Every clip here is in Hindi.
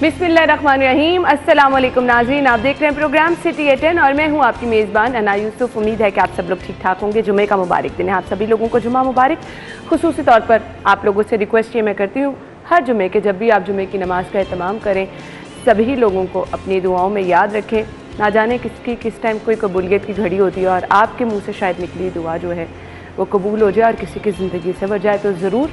बिस्मिल्लाहिर्रहमानिर्रहीम। अस्सलाम वालेकुम नाज़रीन, आप देख रहे हैं प्रोग्राम सिटी एट 10 और मैं हूं आपकी मेज़बान अना यूसुफ। उम्मीद है कि आप सब लोग ठीक ठाक होंगे। जुमे का मुबारक दिन है, आप सभी लोगों को जुमा मुबारक। खुसूसी तौर पर आप लोगों से रिक्वेस्ट ये मैं करती हूँ, हर जुमे के जब भी आप जुमे की नमाज़ का एहतमाम करें, सभी लोगों को अपनी दुआओं में याद रखें। ना जाने किसकी किस टाइम कोई कबूलियत की घड़ी होती है और आपके मुँह से शायद निकली दुआ जो है वो कबूल हो जाए और किसी की ज़िंदगी से बच जाए। तो ज़रूर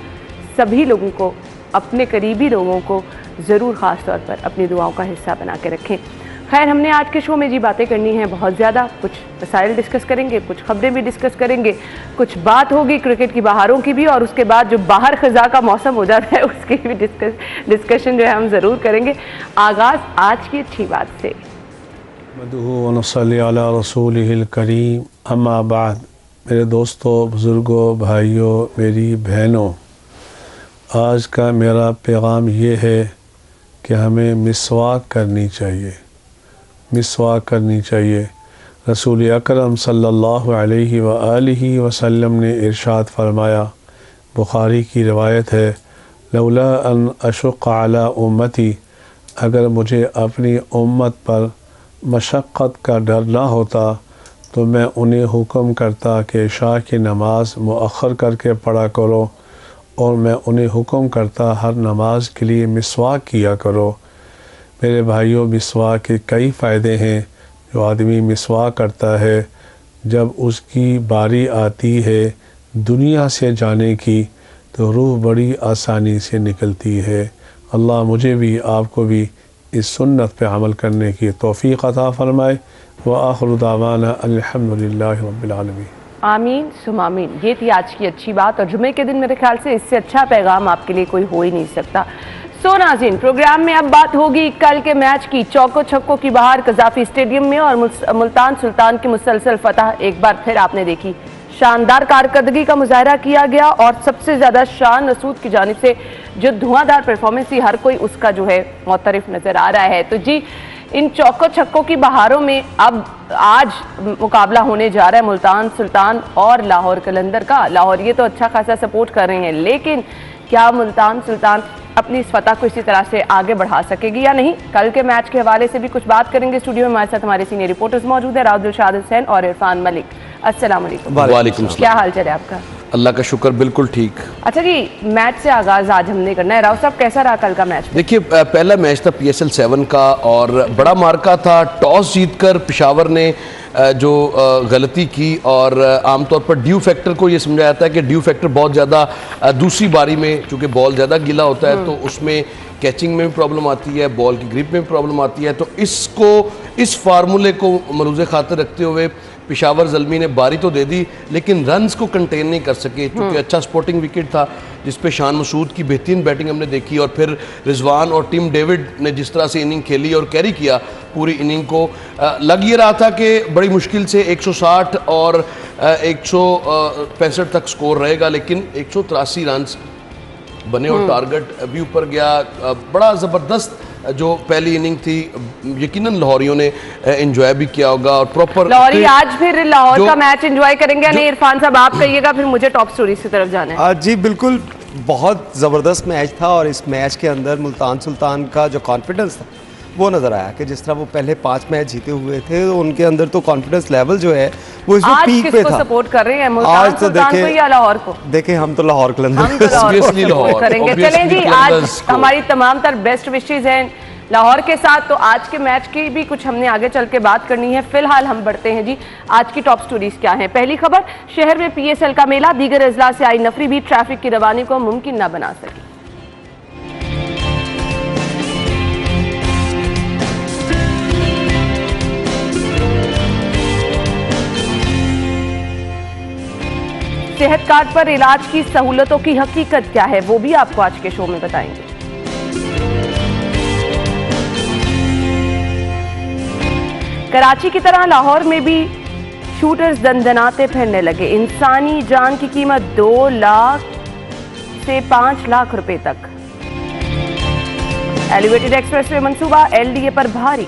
सभी लोगों को, अपने करीबी लोगों को ज़रूर ख़ास तौर पर अपनी दुआओं का हिस्सा बना के रखें। खैर, हमने आज के शो में जी बातें करनी है बहुत ज़्यादा। कुछ मसाइल डिस्कस करेंगे, कुछ खबरें भी डिस्कस करेंगे, कुछ बात होगी क्रिकेट की बहारों की भी, और उसके बाद जो बाहर ख़ज़ा का मौसम हो जाता है उसकी भी डिस्कशन जो है हम ज़रूर करेंगे। आगाज़ आज की अच्छी बात से। मदहू व नसल्ली अला रसूलिहिल करीम, अम्मा बाद। मेरे दोस्तों, बुज़ुर्गों, भाइयों, मेरी बहनों, आज का मेरा पैगाम ये है कि हमें मिसवाक करनी चाहिए। मिसवाक करनी चाहिए। रसूल अकरम सल्लल्लाहु अलैहि व आलिहि वसल्लम ने इरशाद फरमाया, बुखारी की रिवायत है, लौला अन अशुक़ अला उम्मती, अगर मुझे अपनी उम्मत पर मशक्क़त का डर ना होता तो मैं उन्हें हुक्म करता कि इशा की नमाज मुअख्खर करके पढ़ा करो, और मैं उन्हें हुक्म करता हर नमाज के लिए मिसवाक किया करो। मेरे भाइयों, मिसवाक के कई फ़ायदे हैं। जो आदमी मिसवाक करता है, जब उसकी बारी आती है दुनिया से जाने की, तो रूह बड़ी आसानी से निकलती है। अल्लाह मुझे भी आपको भी इस सुन्नत पे अमल करने की तौफ़ीक़ अता फ़रमाए। व आखिरु दावाना अल्हम्दुलिल्लाहि रब्बिल आलमीन। आमीन सुम आमीन। ये थी आज की अच्छी बात, और जुमे के दिन मेरे ख्याल से इससे अच्छा पैगाम आपके लिए कोई हो ही नहीं सकता। सो नाज़रीन, प्रोग्राम में अब बात होगी कल के मैच की। चौको छक्कों की बहार कज़ाफ़ी स्टेडियम में और मुल्तान सुल्तान की मुसलसल फतह एक बार फिर आपने देखी। शानदार कारकर्दगी का मुजाहरा किया गया और सबसे ज़्यादा शान रसूद की जानिब से जो धुआंधार परफॉर्मेंस थी, हर कोई उसका जो है मुतरफ नज़र आ रहा है। तो जी, इन चौको छक्कों की बहारों में अब आज मुकाबला होने जा रहा है मुल्तान सुल्तान और लाहौर कलंदर का। लाहौर ये तो अच्छा खासा सपोर्ट कर रहे हैं, लेकिन क्या मुल्तान सुल्तान अपनी इस फतह को इसी तरह से आगे बढ़ा सकेगी या नहीं? कल के मैच के हवाले से भी कुछ बात करेंगे। स्टूडियो में हमारे साथ हमारे सीनियर रिपोर्टर्स मौजूद है, राव दिलशाद हुसैन और इरफान मलिक। अस्सलाम वालेकुम। क्या हाल चाल है आपका? अल्लाह का शुक्र, बिल्कुल ठीक। अच्छा जी, मैच से आगाज आज हमने करना है। राव साहब, कैसा रहा कल का मैच? देखिए, पहला मैच था PSL 7 का और बड़ा मार्का था। टॉस जीतकर पेशावर ने जो गलती की, और आमतौर पर ड्यू फैक्टर को ये समझा जाता है कि ड्यू फैक्टर बहुत ज़्यादा दूसरी बारी में, चूँकि बॉल ज़्यादा गीला होता है तो उसमें कैचिंग में भी प्रॉब्लम आती है, बॉल की ग्रिप में भी प्रॉब्लम आती है। तो इस फार्मूले को मरूज़ खातिर रखते हुए पेशावर ज़ल्मी ने बारी तो दे दी, लेकिन रन्स को कंटेन नहीं कर सके, क्योंकि अच्छा स्पोर्टिंग विकेट था जिस पे शान मसूद की बेहतरीन बैटिंग हमने देखी, और फिर रिजवान और टिम डेविड ने जिस तरह से इनिंग खेली और कैरी किया पूरी इनिंग को। लग ये रहा था कि बड़ी मुश्किल से 160 और 165 तक स्कोर रहेगा, लेकिन 183 रन्स बने और टारगेट भी ऊपर गया। बड़ा ज़बरदस्त जो पहली इनिंग थी, यकीनन लाहौरियों ने एंजॉय भी किया होगा और प्रॉपर। लाहौरी आज फिर लाहौर का मैच एंजॉय करेंगे नहीं? इरफान साहब आप कहिएगा, फिर मुझे टॉप स्टोरीज की तरफ जाना है। जी बिल्कुल, बहुत ज़बरदस्त मैच था, और इस मैच के अंदर मुल्तान सुल्तान का जो कॉन्फिडेंस था वो नज़र आया कि जिस तरह वो पहले 5 मैच जीते हुए थे, तो उनके अंदर तो कॉन्फिडेंस लेवल जो है वो इसमें पीक पे था। सपोर्ट कर रहे हैं मुल्तान सुल्तान को या लाहौर को? देखें, हम तो लाहौर कलंदर करेंगे। चलें जी, आज हमारी तमाम तर बेस्ट विशेज हैं लाहौर के साथ। तो आज के मैच की भी कुछ हमने आगे चल के बात करनी है। फिलहाल हम बढ़ते हैं जी, आज की टॉप स्टोरीज क्या हैं। पहली खबर, शहर में PSL का मेला, दीगर अजला से आई नफरी भी ट्रैफिक की रवानी को मुमकिन न बना सकी। सेहत कार्ड पर इलाज की सहूलतों की हकीकत क्या है, वो भी आपको आज के शो में बताएंगे। कराची की तरह लाहौर में भी शूटर्स दंदनाते फिरने लगे। इंसानी जान की कीमत 2 लाख से 5 लाख रुपए तक। एलिवेटेड एक्सप्रेसवे मंसूबा LDA पर भारी।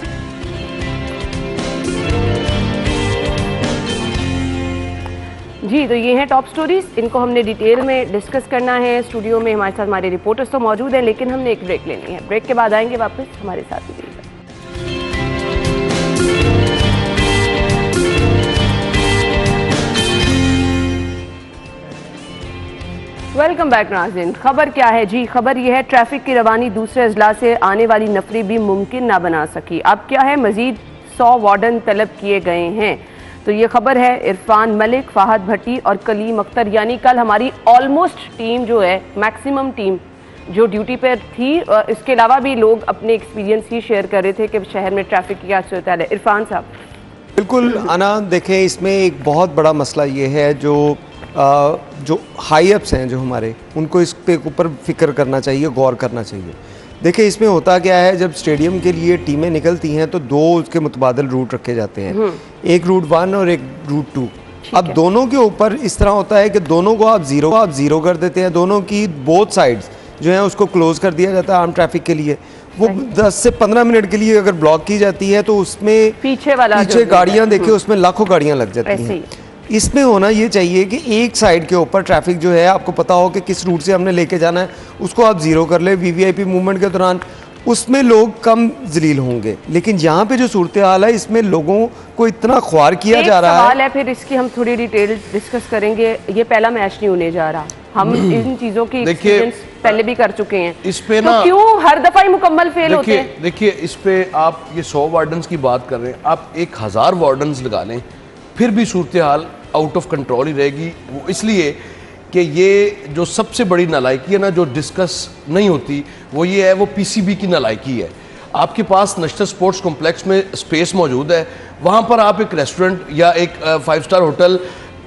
जी, तो ये हैं टॉप स्टोरीज, इनको हमने डिटेल में डिस्कस करना है। स्टूडियो में हमारे साथ हमारे रिपोर्टर्स तो मौजूद हैं, लेकिन हमने एक ब्रेक लेनी है। ब्रेक के बाद आएंगे वापस, हमारे साथ ही। वेलकम बैक नाज़रीन। खबर क्या है जी? खबर यह है ट्रैफिक की रवानी दूसरे अजला से आने वाली नफरी भी मुमकिन ना बना सकी। अब क्या है, मजीद 100 वार्डन तलब किए गए हैं। तो ये खबर है इरफान मलिक, फहद भट्टी और कलीम अख्तर, यानी कल हमारी ऑलमोस्ट टीम जो है, मैक्सिमम टीम जो ड्यूटी पर थी। इसके अलावा भी लोग अपने एक्सपीरियंस ही शेयर कर रहे थे कि शहर में ट्रैफिक की क्या सूरत है। इरफान साहब। बिल्कुल आना, देखें इसमें एक बहुत बड़ा मसला ये है जो हाई अप्स हैं जो हमारे, उनको इस पे ऊपर फिक्र करना चाहिए, गौर करना चाहिए। देखिए इसमें होता क्या है, जब स्टेडियम के लिए टीमें निकलती हैं तो दो उसके मुतबादल रूट रखे जाते हैं, एक रूट 1 और एक रूट 2। अब दोनों के ऊपर इस तरह होता है कि दोनों को आप जीरो कर देते हैं, दोनों की बोथ साइड्स जो है उसको क्लोज कर दिया जाता है आम ट्रैफिक के लिए। वो 10 से 15 मिनट के लिए अगर ब्लॉक की जाती है तो उसमें पीछे गाड़ियाँ देखिए, उसमें लाखों गाड़ियाँ लग जाती हैं। इसमें होना ये चाहिए कि एक साइड के ऊपर ट्रैफिक जो है, आपको पता हो कि किस रूट से हमने लेके जाना है, उसको आप जीरो कर ले। वीवीआईपी मूवमेंट के दौरान उसमें लोग कम जलील होंगे, लेकिन यहाँ पे जो सूरत हाल है इसमें लोगों को इतना ख्वार किया जा रहा है। फिर इसकी हम थोड़ी डिटेल डिस्कस करेंगे। ये पहला मैच नहीं होने जा रहा, हम इन चीजों की एक्सपीरियंस पहले भी कर चुके हैं। इस पे ना तो क्यों हर दफा ही मुकम्मल फेल होते हैं? देखिए इस पे आप ये 100 वार्डन्स की बात कर रहे हैं, आप 1000 वार्डन्स लगा लें फिर भी सूरत हाल आउट ऑफ कंट्रोल ही रहेगी। वो इसलिए कि ये जो सबसे बड़ी नालायकी है ना, जो डिस्कस नहीं होती, वो ये है, वो पीसीबी की नालायकी है। आपके पास नेशनल स्पोर्ट्स कॉम्प्लेक्स में स्पेस मौजूद है, वहाँ पर आप एक रेस्टोरेंट या एक 5 स्टार होटल,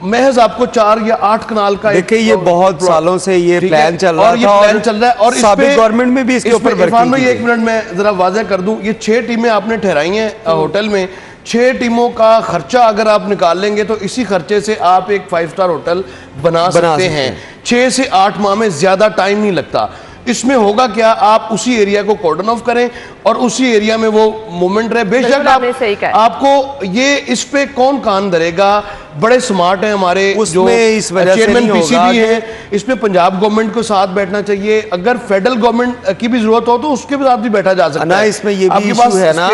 महज आपको 4 या 8 कनाल का, देखिए ये बहुत सालों से ये प्लान चल रहा और ये प्लान चल रहा है। और साबिक गवर्नमेंट में भी इसके ऊपर इरफान भाई 1 मिनट में जरा वाज़ेह कर दूं, ये 6 टीमें आपने ठहराई हैं होटल में। 6 टीमों का खर्चा अगर आप निकाल लेंगे तो इसी खर्चे से आप एक 5 स्टार होटल बना सकते हैं। 6 से 8 माह में ज्यादा टाइम नहीं लगता। इसमें होगा क्या, आप उसी एरिया को कॉर्डन ऑफ करें और उसी एरिया में वो मूवमेंट रहे। बेशक आपको ये इस पे कौन कान धरेगा, बड़े स्मार्ट हैं हमारे जो चेयरमैन पीसीबी हैं, इसमें पंजाब गवर्नमेंट को साथ बैठना चाहिए। अगर फेडरल गवर्नमेंट की भी जरूरत हो तो उसके साथ भी बैठा जा सकता है। इसमें ये भी इशू है ना,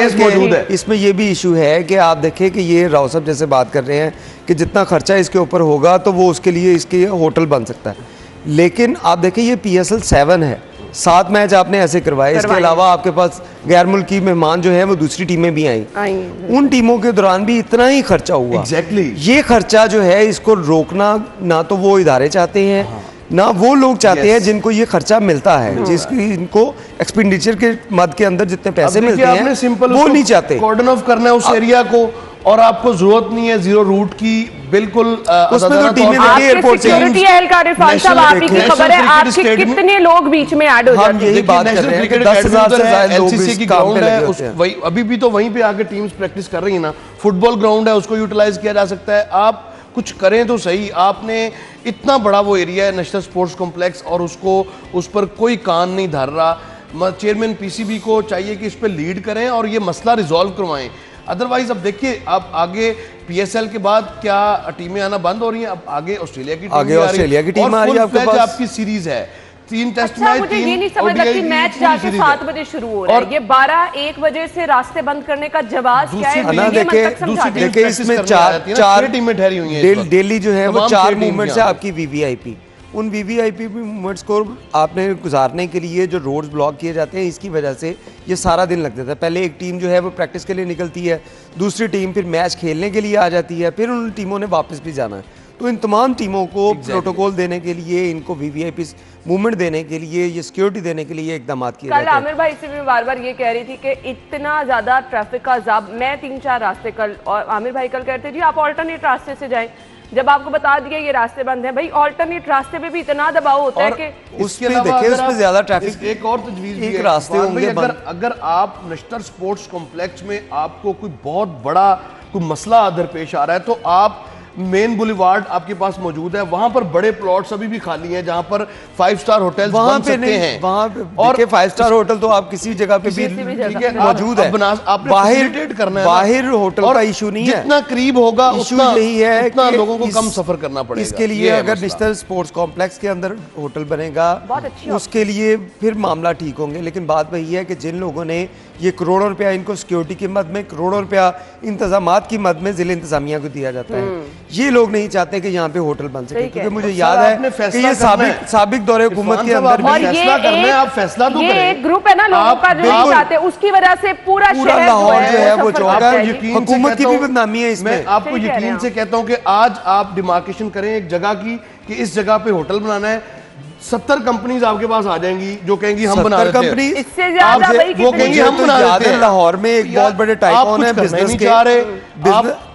इसमें ये भी इशू है कि आप देखें कि ये राव साहब जैसे बात कर रहे हैं कि जितना खर्चा इसके ऊपर होगा तो वो उसके लिए इसके होटल बन सकता है, लेकिन आप देखें ये PSL 7 है, 7 मैच आपने ऐसे करवाए। इसके अलावा आपके पास गैर मुल्की मेहमान जो है वो दूसरी टीमें भी आई, उन टीमों के दौरान भी इतना ही खर्चा हुआ। ये खर्चा जो है इसको रोकना ना तो वो इदारे चाहते हैं, ना वो लोग चाहते हैं जिनको ये खर्चा मिलता है, जिसकी इनको एक्सपेंडिचर के मद के अंदर जितने पैसे मिलते हैं वो नहीं चाहते। कॉर्डन ऑफ करना है उस एरिया को, और आपको जरूरत नहीं है जीरो रूट की, बिल्कुल उसमें तो टीमें एयरपोर्ट से सिक्योरिटी एहलकार इरफान साहब आप ही की खबर है, आपके कितने लोग बीच में ऐड हो जाते हैं? यही बात कर रहे हैं कि 10,000 से ज्यादा लोग एलसीसी की ग्राउंड है, वही अभी भी तो वहीं पे आके टीम्स प्रैक्टिस कर रही है ना। फुटबॉल ग्राउंड है, उसको यूटिलाइज किया जा सकता है। आप कुछ करें तो सही। आपने इतना बड़ा वो एरिया है नेशनल स्पोर्ट्स कॉम्प्लेक्स और उसको उस पर कोई कान नहीं धर रहा। चेयरमैन पीसीबी को चाहिए कि इस पर लीड करें और ये मसला रिजॉल्व करवाएं। अदरवाइज अब देखिए, आप आगे PSL के बाद क्या टीमें आना बंद हो रही हैं, अब आगे ऑस्ट्रेलिया की टीम आ रही है, आपके पास आपकी सीरीज है 3 टेस्ट मैच। मुझे ये नहीं समझ लगती मैच जाके 7 बजे शुरू हो रहा है, ये 12-1 बजे से रास्ते बंद करने का जवाब क्या है? देखिए इसमें 4 टीमें ठहरी हुई हैं डेली जो है वो 4 मूवमेंट्स है आपकी VVIP। उन VVIP मूवमेंट्स को आपने गुजारने के लिए जो रोड्स ब्लॉक किए जाते हैं, इसकी वजह से ये सारा दिन लग जाता है। पहले एक टीम जो है वो प्रैक्टिस के लिए निकलती है, दूसरी टीम फिर मैच खेलने के लिए आ जाती है, फिर उन टीमों ने वापस भी जाना है। तो इन तमाम टीमों को प्रोटोकॉल देने के लिए, इनको VVIP मूवमेंट देने के लिए, ये सिक्योरिटी देने के लिए इकदाम किए जाते हैं। कल आमिर भाई से भी बार बार ये कह रही थी कि इतना ज़्यादा ट्रैफिक का जाब, मैं 3-4 रास्ते कल, और आमिर भाई कल कहते जी आप ऑल्टरनेट रास्ते से जाएं, जब आपको बता दिया ये रास्ते बंद है, भाई ऑल्टरनेट रास्ते पे भी इतना दबाव होता है कि उसके देखिए उसमें ज्यादा ट्रैफिक। एक और तजवीज़ एक रास्ते होंगे, अगर आप नेशनल स्पोर्ट्स कॉम्प्लेक्स में आपको कोई बहुत बड़ा कोई मसला दरपेश आ रहा है तो आप मेन बुलेवार्ड आपके पास मौजूद है, वहां पर बड़े प्लॉट्स अभी भी खाली हैं जहां पर 5 स्टार होटल बन सकते हैं। वहां पे और 5 स्टार होटल तो आप किसी जगह पे भी मौजूद है, बाहर करना है, बाहर होटल का इशू नहीं है, जितना करीब होगा उतना यही है उतना लोगों को कम सफर करना पड़ेगा। इसके लिए अगर नेशनल स्पोर्ट्स कॉम्प्लेक्स के अंदर होटल बनेगा उसके लिए फिर मामला ठीक होंगे। लेकिन बात वही है कि जिन लोगों ने ये करोड़ों रुपया इनको सिक्योरिटी की मद में, करोड़ों रुपया इंतजामात की मद में जिले इंतजामिया को दिया जाता है, ये लोग नहीं चाहते कि यहाँ पे होटल बन सके। क्योंकि मुझे याद है कि ये साबिक दौरे हुकूमत के अंदर भी फैसला करना है, आप फैसला तो करें। एक ग्रुप है ना लोगों का जो नहीं चाहते, उसकी वजह से पूरा लाहौर जो है वो चौका, हुकूमत की भी बदनामी है इसमें। मैं आपको यकीन से कहता हूँ कि आज आप डिमार्केशन करें एक जगह की कि इस जगह पे होटल बनाना है, 70 कंपनीज आपके पास आ जाएंगी जो कहेंगी हम बना देते हैं। इससे ज्यादा वो कहेंगी हम बना देते हैं। लाहौर में एक बहुत बड़े टाइकॉन है बिजनेस के,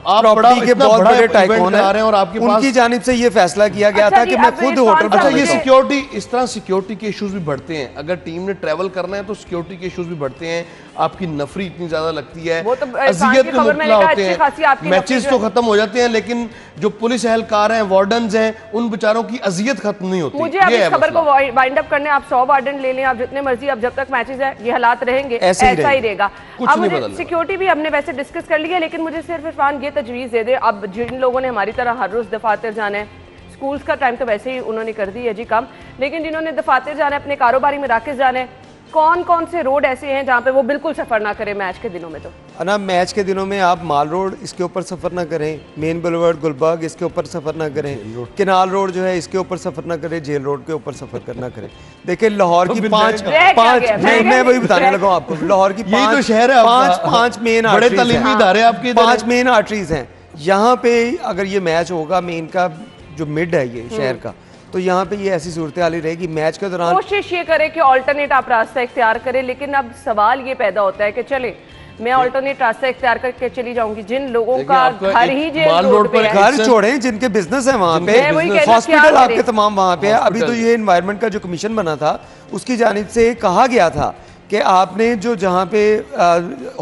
आप प्रॉपर्टी के बहुत बड़े टाइकून हैं और आपके पास उनकी जानिब से ये फैसला किया गया था कि मैं खुद होटल बना। ये सिक्योरिटी, इस तरह सिक्योरिटी के इश्यूज भी बढ़ते हैं। अगर टीम ने ट्रैवल करना है तो सिक्योरिटी के इश्यूज भी बढ़ते हैं, आपकी नफरी इतनी ज्यादा लगती है, अजियत के मुबतला होते हैं, मैचेस तो खत्म हो जाते हैं लेकिन जो पुलिस एहलकार हैं, वार्डन्स हैं, उन बेचारों की अजियत खत्म नहीं होती। मुझे अब इस खबर को वाइंड अप करने, आप 100 वार्डन ले लें, आप जितने मर्जी, अब जब तक मैचेस है ये हालात रहेंगे, ऐसा ही रहेगा। अब मुझे सिक्योरिटी भी हमने वैसे डिस्कस कर ली है, लेकिन मुझे सिर्फ इरफान ये तजवीज़ दे दे, अब जिन लोगों ने हमारी तरह हर रोज दफातर जाना है, स्कूल्स का टाइम तो वैसे ही उन्होंने कर दी है जी कम, लेकिन जिन्होंने दफातर जाना है, अपने कारोबारी मराकज़ जाना है, कौन कौन से रोड ऐसे हैं जहाँ पे वो बिल्कुल सफर ना करें मैच के दिनों में? तो ना मैच के दिनों में आप माल रोड इसके ऊपर सफर ना करें, मेन बुलेवार्ड गुलबर्ग इसके ऊपर सफर ना करें, किनाल रोड जो है इसके ऊपर सफर ना करें, जेल रोड के ऊपर सफर करना करें। देखिए लाहौर की पांच मैं वही बताने लगा हूँ आपको, लाहौर की पांच मेन पांच मेन आर्टरीज हैं। यहाँ पे अगर ये मैच होगा, मेन का जो मिड है ये शहर का, तो यहाँ पे ये ऐसी सूरत हाल रहेगी मैच के दौरान। कोशिश ये करे कि ऑल्टरनेट आप रास्ता इख्तियार करें, लेकिन अब सवाल ये पैदा होता है कि चले मैं ऑल्टरनेट रास्ता इख्तियार करके चली जाऊंगी, जिन लोगों का घर ही जेल रोड पे है, घर छोड़े जिनके बिजनेस है वहाँ पे, हॉस्पिटल आपके तमाम वहाँ पे है। अभी तो ये एनवायरनमेंट का जो कमीशन बना था उसकी जानिब से कहा गया था कि आपने जो जहाँ पे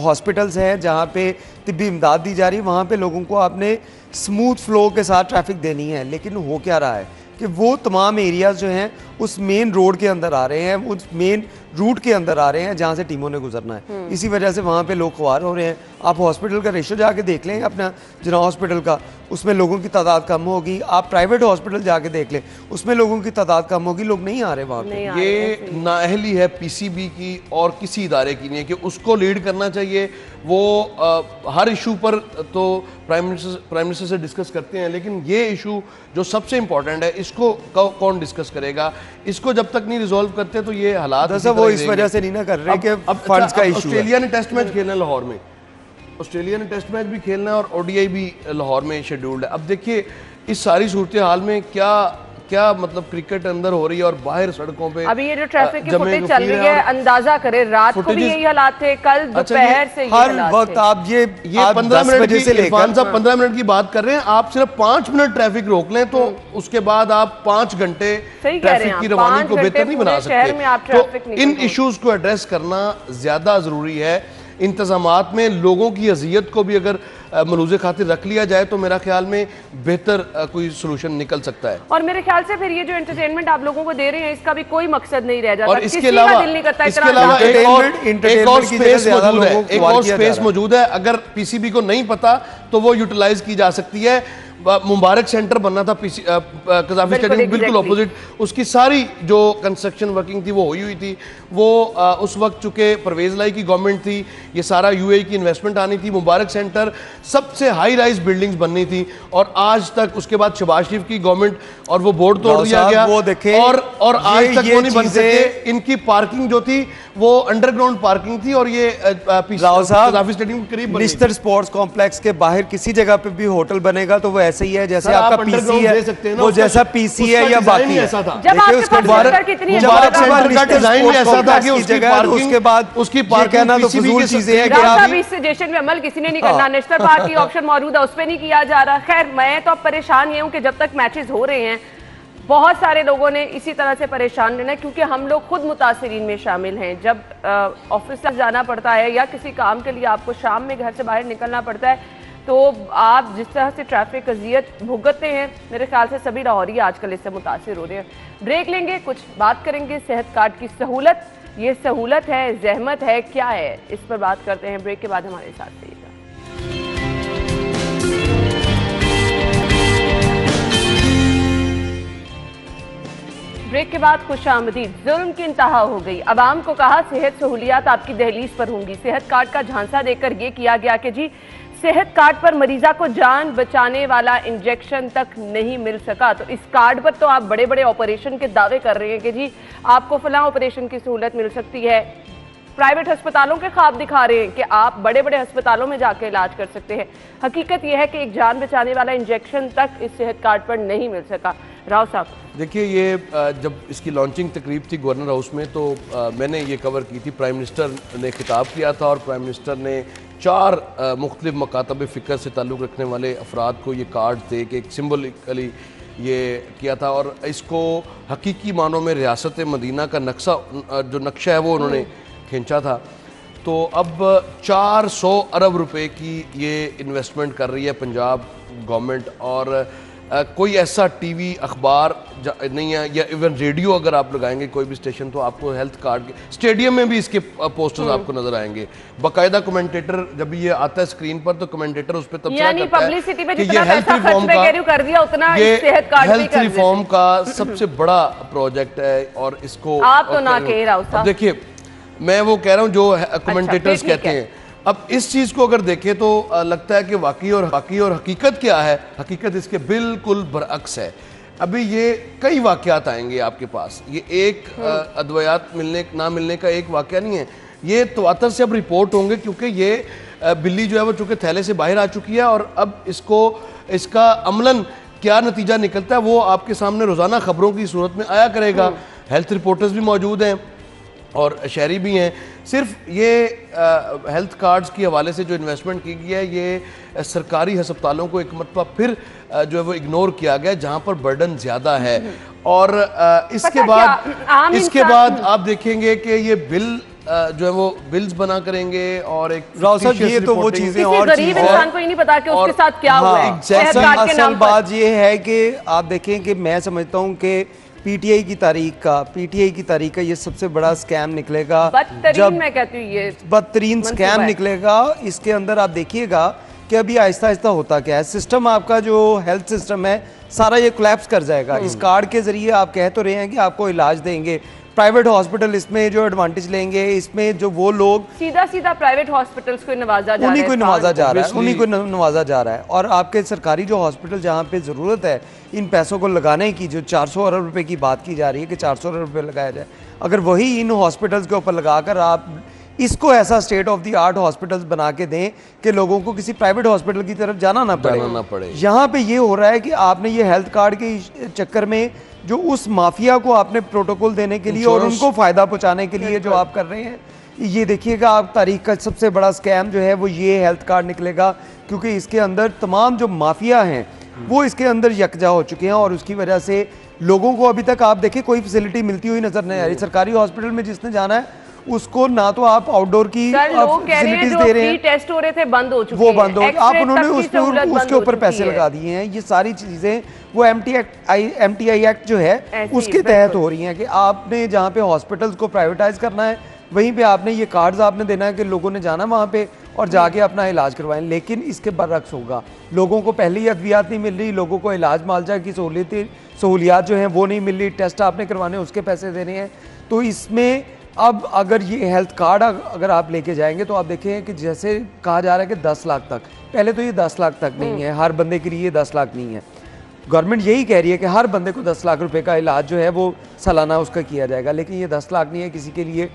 हॉस्पिटल्स हैं, जहाँ पे तिब्बी इमदाद दी जा रही है, वहाँ पे लोगों को आपने स्मूथ फ्लो के साथ ट्रैफिक देनी है। लेकिन हो क्या रहा है कि वो तमाम एरियाज जो हैं उस मेन रोड के अंदर आ रहे हैं, उस मेन रूट के अंदर आ रहे हैं जहाँ से टीमों ने गुजरना है। इसी वजह से वहाँ पे लोग ख्वार हो रहे हैं। आप हॉस्पिटल का रेशो जाके देख लें अपना जना हॉस्पिटल का, उसमें लोगों की तादाद कम होगी। आप प्राइवेट हॉस्पिटल जाके देख लें, उसमें लोगों की तादाद कम होगी, लोग नहीं आ रहे वहाँ पे। ये नाअहली है पीसीबी की और किसी इदारे की नहीं है कि उसको लीड करना चाहिए। वो हर इशू पर तो प्राइम मिनिस्टर से डिस्कस करते हैं, लेकिन ये इशू जो सबसे इंपॉर्टेंट है इसको कौन डिस्कस करेगा? इसको जब तक नहीं रिजॉल्व करते तो ये हालात वो इस वजह से नहीं ना कर रहे कि फंड्स का इशू है। ऑस्ट्रेलिया ने टेस्ट मैच खेलना है लाहौर में, ऑस्ट्रेलिया ने टेस्ट मैच भी खेलना है और ओडीआई भी लाहौर में शेड्यूल्ड है। अब देखिए इस सारी सूरत हाल में क्या क्या मतलब क्रिकेट अंदर हो रही है और बाहर सड़कों पे अभी ये जो ट्रैफिक की फुटेज चल रही है, अंदाजा करें रात को भी यही हालात थे, कल दोपहर से हर वक्त आप ये 15 मिनट से लेकर 15 मिनट की बात कर रहे हैं, आप सिर्फ 5 मिनट ट्रैफिक रोक लें तो उसके बाद आप 5 घंटे ट्रैफिक की रवानी को बेहतर नहीं बना सकते। तो इन इश्यूज को एड्रेस करना ज्यादा जरूरी है। इंतजामात में लोगों की अजियत को भी अगर मलूज़े खातिर रख लिया जाए तो मेरा ख्याल में बेहतर कोई सोल्यूशन निकल सकता है। और मेरे ख्याल से फिर ये जो एंटरटेनमेंट आप लोगों को दे रहे हैं इसका भी कोई मकसद नहीं रह जाता। और इसके अलावा एक और स्पेस मौजूद है, अगर पीसीबी को नहीं पता तो वो यूटिलाइज की जा सकती है। मुबारक सेंटर बनना था कज़ाफी स्टेडियम बिल्कुल ऑपोजिट, उसकी सारी जो कंस्ट्रक्शन वर्किंग थी वो हुई थी। वो उस वक्त चूंकि परवेज लाई की गवर्नमेंट थी, ये सारा यूएई की इन्वेस्टमेंट आनी थी, मुबारक सेंटर सबसे हाई राइज बिल्डिंग्स बननी थी और आज तक उसके बाद शहबाज शरीफ की गवर्नमेंट और वो बोर्ड तोड़ दिया गया। वो देखें और आज तक वो नहीं बन सके। इनकी पार्किंग जो थी वो अंडरग्राउंड पार्किंग थी और ये कज़ाफी स्टेडियम के करीब नेशनल स्पोर्ट्स कॉम्प्लेक्स के बाहर किसी जगह पे भी होटल बनेगा तो वो ऐसे ही है जैसे आपका पीसी है, वो जैसा पीसी है या बाकी है। उसके बाद उसकी कहना तो फजूल चीजें हैं कि स्टेशन में अमल किसी ने नहीं करना, नेशनल पार्क की ऑप्शन मौजूद है उस पर नहीं किया जा रहा। खैर मैं तो अब परेशान ये हूँ कि जब तक मैचेस हो रहे हैं बहुत सारे लोगों ने इसी तरह से परेशान रहना है, क्योंकि हम लोग खुद मुतासिरीन में शामिल हैं। जब ऑफिस तक जाना पड़ता है या किसी काम के लिए आपको शाम में घर से बाहर निकलना पड़ता है, तो आप जिस तरह से ट्रैफिक अजियत भुगतते हैं, मेरे ख्याल से सभी लाहौरी आजकल इससे मुतासिर हो रहे हैं। ब्रेक लेंगे, कुछ बात करेंगे सेहत कार्ड की सहूलत, ये सहूलत है, जहमत है, क्या है, इस पर बात करते हैं। ब्रेक के बाद हमारे साथ रहिएगा। ब्रेक के बाद खुशामदीद। जुल्म की इंतहा हो गई। अवाम को कहा सेहत सहूलियात आपकी दहलीज पर होंगी। सेहत कार्ड का झांसा देकर ये किया गया कि जी सेहत कार्ड पर मरीजा को जान बचाने वाला इंजेक्शन तक नहीं मिल सका। तो इस कार्ड पर तो आप बड़े बड़े ऑपरेशन के दावे कर रहे हैं कि जी आपको फलां ऑपरेशन की सहूलत मिल सकती है। प्राइवेट अस्पतालों के ख्वाब दिखा रहे हैं कि आप बड़े बड़े अस्पतालों में जाकर इलाज कर सकते हैं। हकीकत यह है कि एक जान बचाने वाला इंजेक्शन तक इस सेहत कार्ड पर नहीं मिल सका। राव साहब, देखिए, ये जब इसकी लॉन्चिंग तकरीब थी गवर्नर हाउस में, तो मैंने ये कवर की थी। प्राइम मिनिस्टर ने खिताब किया था और प्राइम मिनिस्टर ने 4 मुख्तलिफ मकातब फ़िक्र से ताल्लुक़ रखने वाले अफराद को ये कार्ड दे के एक सिम्बोलिकली ये किया था और इसको हकीकी मानों में रियासत मदीना का नक्शा है वो उन्होंने खींचा था। तो अब 400 अरब रुपए की ये इन्वेस्टमेंट कर रही है पंजाब गवर्नमेंट और कोई ऐसा टीवी अखबार नहीं है या इवन रेडियो अगर आप लगाएंगे कोई भी स्टेशन तो आपको हेल्थ कार्ड के स्टेडियम में भी इसके पोस्टर्स आपको नजर आएंगे। बाकायदा कमेंटेटर जब ये आता है स्क्रीन पर तो कमेंटेटर उस पर तबसरा करता पब्लिसिटी पे है कि जितना ये हेल्थ पैसा रिफॉर्म कर दिया उतना ये सेहत कार्ड हेल्थ रिफॉर्म का सबसे बड़ा प्रोजेक्ट है और इसको आप तो ना कह रहा हूं। देखिए, मैं वो कह रहा हूँ जो कमेंटेटर्स कहते हैं। अब इस चीज़ को अगर देखें तो लगता है कि वाकई और हकीकत क्या है। हकीकत इसके बिल्कुल बरअक्स है। अभी ये कई वाक़यात आएंगे आपके पास। ये एक अद्वयात मिलने ना मिलने का एक वाक़या नहीं है, ये तवातर से अब रिपोर्ट होंगे क्योंकि ये बिल्ली जो है वो चूँकि थैले से बाहर आ चुकी है और अब इसका अमलन क्या नतीजा निकलता है वो आपके सामने रोज़ाना ख़बरों की सूरत में आया करेगा। हेल्थ रिपोर्टर्स भी मौजूद हैं और शहरी भी हैं। सिर्फ ये हेल्थ कार्ड्स के हवाले से जो इन्वेस्टमेंट की गई है ये सरकारी अस्पतालों को एक मरतबा फिर जो है वो इग्नोर किया गया जहां पर बर्डन ज़्यादा है। और इसके बाद आप देखेंगे कि ये बिल जो है वो बिल्स बना करेंगे और एक ये तो वो चीजें और गरीब इंसान को ही नहीं पता कि उसके साथ क्या हुआ है। असल बात ये है कि आप देखें कि मैं समझता हूँ कि पीटीआई की तारीख का ये सबसे बड़ा स्कैम निकलेगा। मैं कहती हूँ ये बदतरीन स्कैम निकलेगा। इसके अंदर आप देखिएगा कि अभी आहिस्ता आहिस्ता होता क्या है, सिस्टम आपका जो हेल्थ सिस्टम है सारा ये कोलैप्स कर जाएगा। इस कार्ड के जरिए आप कह तो रहे हैं कि आपको इलाज देंगे, प्राइवेट हॉस्पिटल इसमें जो एडवांटेज लेंगे, इसमें जो वो लोग सीधा प्राइवेट हॉस्पिटल्स को नवाजा जा रहा है, उन्हीं को नवाजा जा रहा है और आपके सरकारी जो हॉस्पिटल जहाँ पे ज़रूरत है इन पैसों को लगाने की, जो 400 अरब रुपए की बात की जा रही है कि 400 अरब रुपए लगाया जाए, अगर वही इन हॉस्पिटल्स के ऊपर लगाकर आप इसको ऐसा state of the art hospitals बना के दें कि लोगों को किसी प्राइवेट हॉस्पिटल की तरफ जाना ना पड़े। यहाँ पे ये हो रहा है कि आपने ये हेल्थ कार्ड के चक्कर में जो उस माफिया को आपने प्रोटोकॉल देने के लिए और उनको फायदा पहुंचाने के लिए जो आप कर रहे हैं, ये देखिएगा आप तारीख का सबसे बड़ा स्कैम जो है वो ये हेल्थ कार्ड निकलेगा क्योंकि इसके अंदर तमाम जो माफिया हैं वो इसके अंदर यकजा हो चुके हैं और उसकी वजह से लोगों को अभी तक आप देखिए कोई फैसिलिटी मिलती हुई नजर नहीं आ रही। सरकारी हॉस्पिटल में जिसने जाना है उसको ना तो आप आउटडोर की फैसिलिटीज दे रहे हैं, टेस्ट हो रहे थे बंद हो चुके वो बंद हो, आप उन्होंने उसके ऊपर पैसे लगा दिए हैं। ये सारी चीजें वो MTI एक्ट जो है उसके तहत हो रही हैं कि आपने जहाँ पे हॉस्पिटल्स को प्राइवेटाइज करना है वहीं पे आपने ये कार्ड्स आपने देना है कि लोगों ने जाना वहाँ पे और जाके अपना इलाज करवाएं। लेकिन इसके बरअक्स होगा, लोगों को पहले ही अद्वियात नहीं मिल रही, लोगों को इलाज मालजा की सहूलियात जो हैं वो नहीं मिल रही, टेस्ट आपने करवाने उसके पैसे देने हैं। तो इसमें अब अगर ये हेल्थ कार्ड अगर आप लेके जाएंगे तो आप देखें कि जैसे कहा जा रहा है कि 10 लाख तक, पहले तो ये 10 लाख तक नहीं है, हर बंदे के लिए 10 लाख नहीं है। गवर्नमेंट यही कह रही है कि हर बंदे को 10 लाख रुपए का इलाज जो है वो सालाना उसका किया जाएगा, लेकिन ये 10 लाख नहीं है, किसी के लिए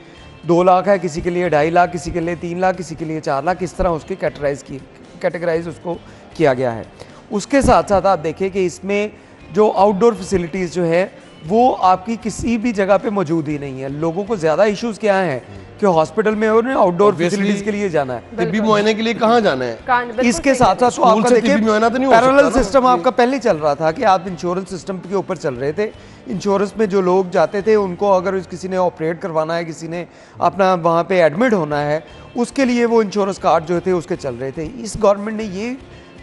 2 लाख है, किसी के लिए 2.5 लाख, किसी के लिए 3 लाख, किसी के लिए 4 लाख, इस तरह उसकी कैटेगराइज उसको किया गया है। उसके साथ साथ आप देखें कि इसमें जो आउटडोर फैसिलिटीज़ जो है वो आपकी किसी भी जगह पे मौजूद ही नहीं है। लोगों को ज़्यादा इश्यूज़ क्या हैं कि हॉस्पिटल में और आउटडोर फैसिलिटीज़ के लिए जाना है, तिब्बी मुआयने के लिए कहाँ जाना है। इसके साथ साथ तो आपका देखिए पैरेलल सिस्टम आपका पहले चल रहा था कि आप इंश्योरेंस सिस्टम के ऊपर चल रहे थे। इंश्योरेंस में जो लोग जाते थे उनको अगर किसी ने ऑपरेट करवाना है, किसी ने अपना वहाँ पे एडमिट होना है, उसके लिए वो इंश्योरेंस कार्ड जो थे उसके चल रहे थे। इस गवर्नमेंट ने ये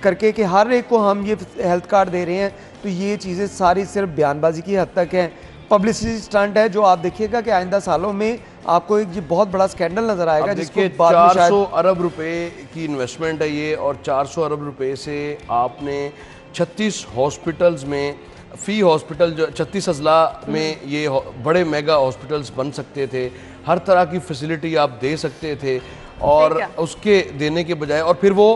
करके कि हर एक को हम ये हेल्थ कार्ड दे रहे हैं, तो ये चीज़ें सारी सिर्फ बयानबाजी की हद तक हैं, पब्लिसिटी स्टंट है, जो आप देखिएगा कि आइंदा सालों में आपको एक ये बहुत बड़ा स्कैंडल नजर आएगा। अब जिसको देखिए बाद में 400 शायद अरब रुपए की इन्वेस्टमेंट है ये, और 400 अरब रुपए से आपने 36 हॉस्पिटल्स में, फी हॉस्पिटल जो 36 अजला में ये बड़े मेगा हॉस्पिटल्स बन सकते थे, हर तरह की फैसिलिटी आप दे सकते थे, और उसके देने के बजाय, और फिर वो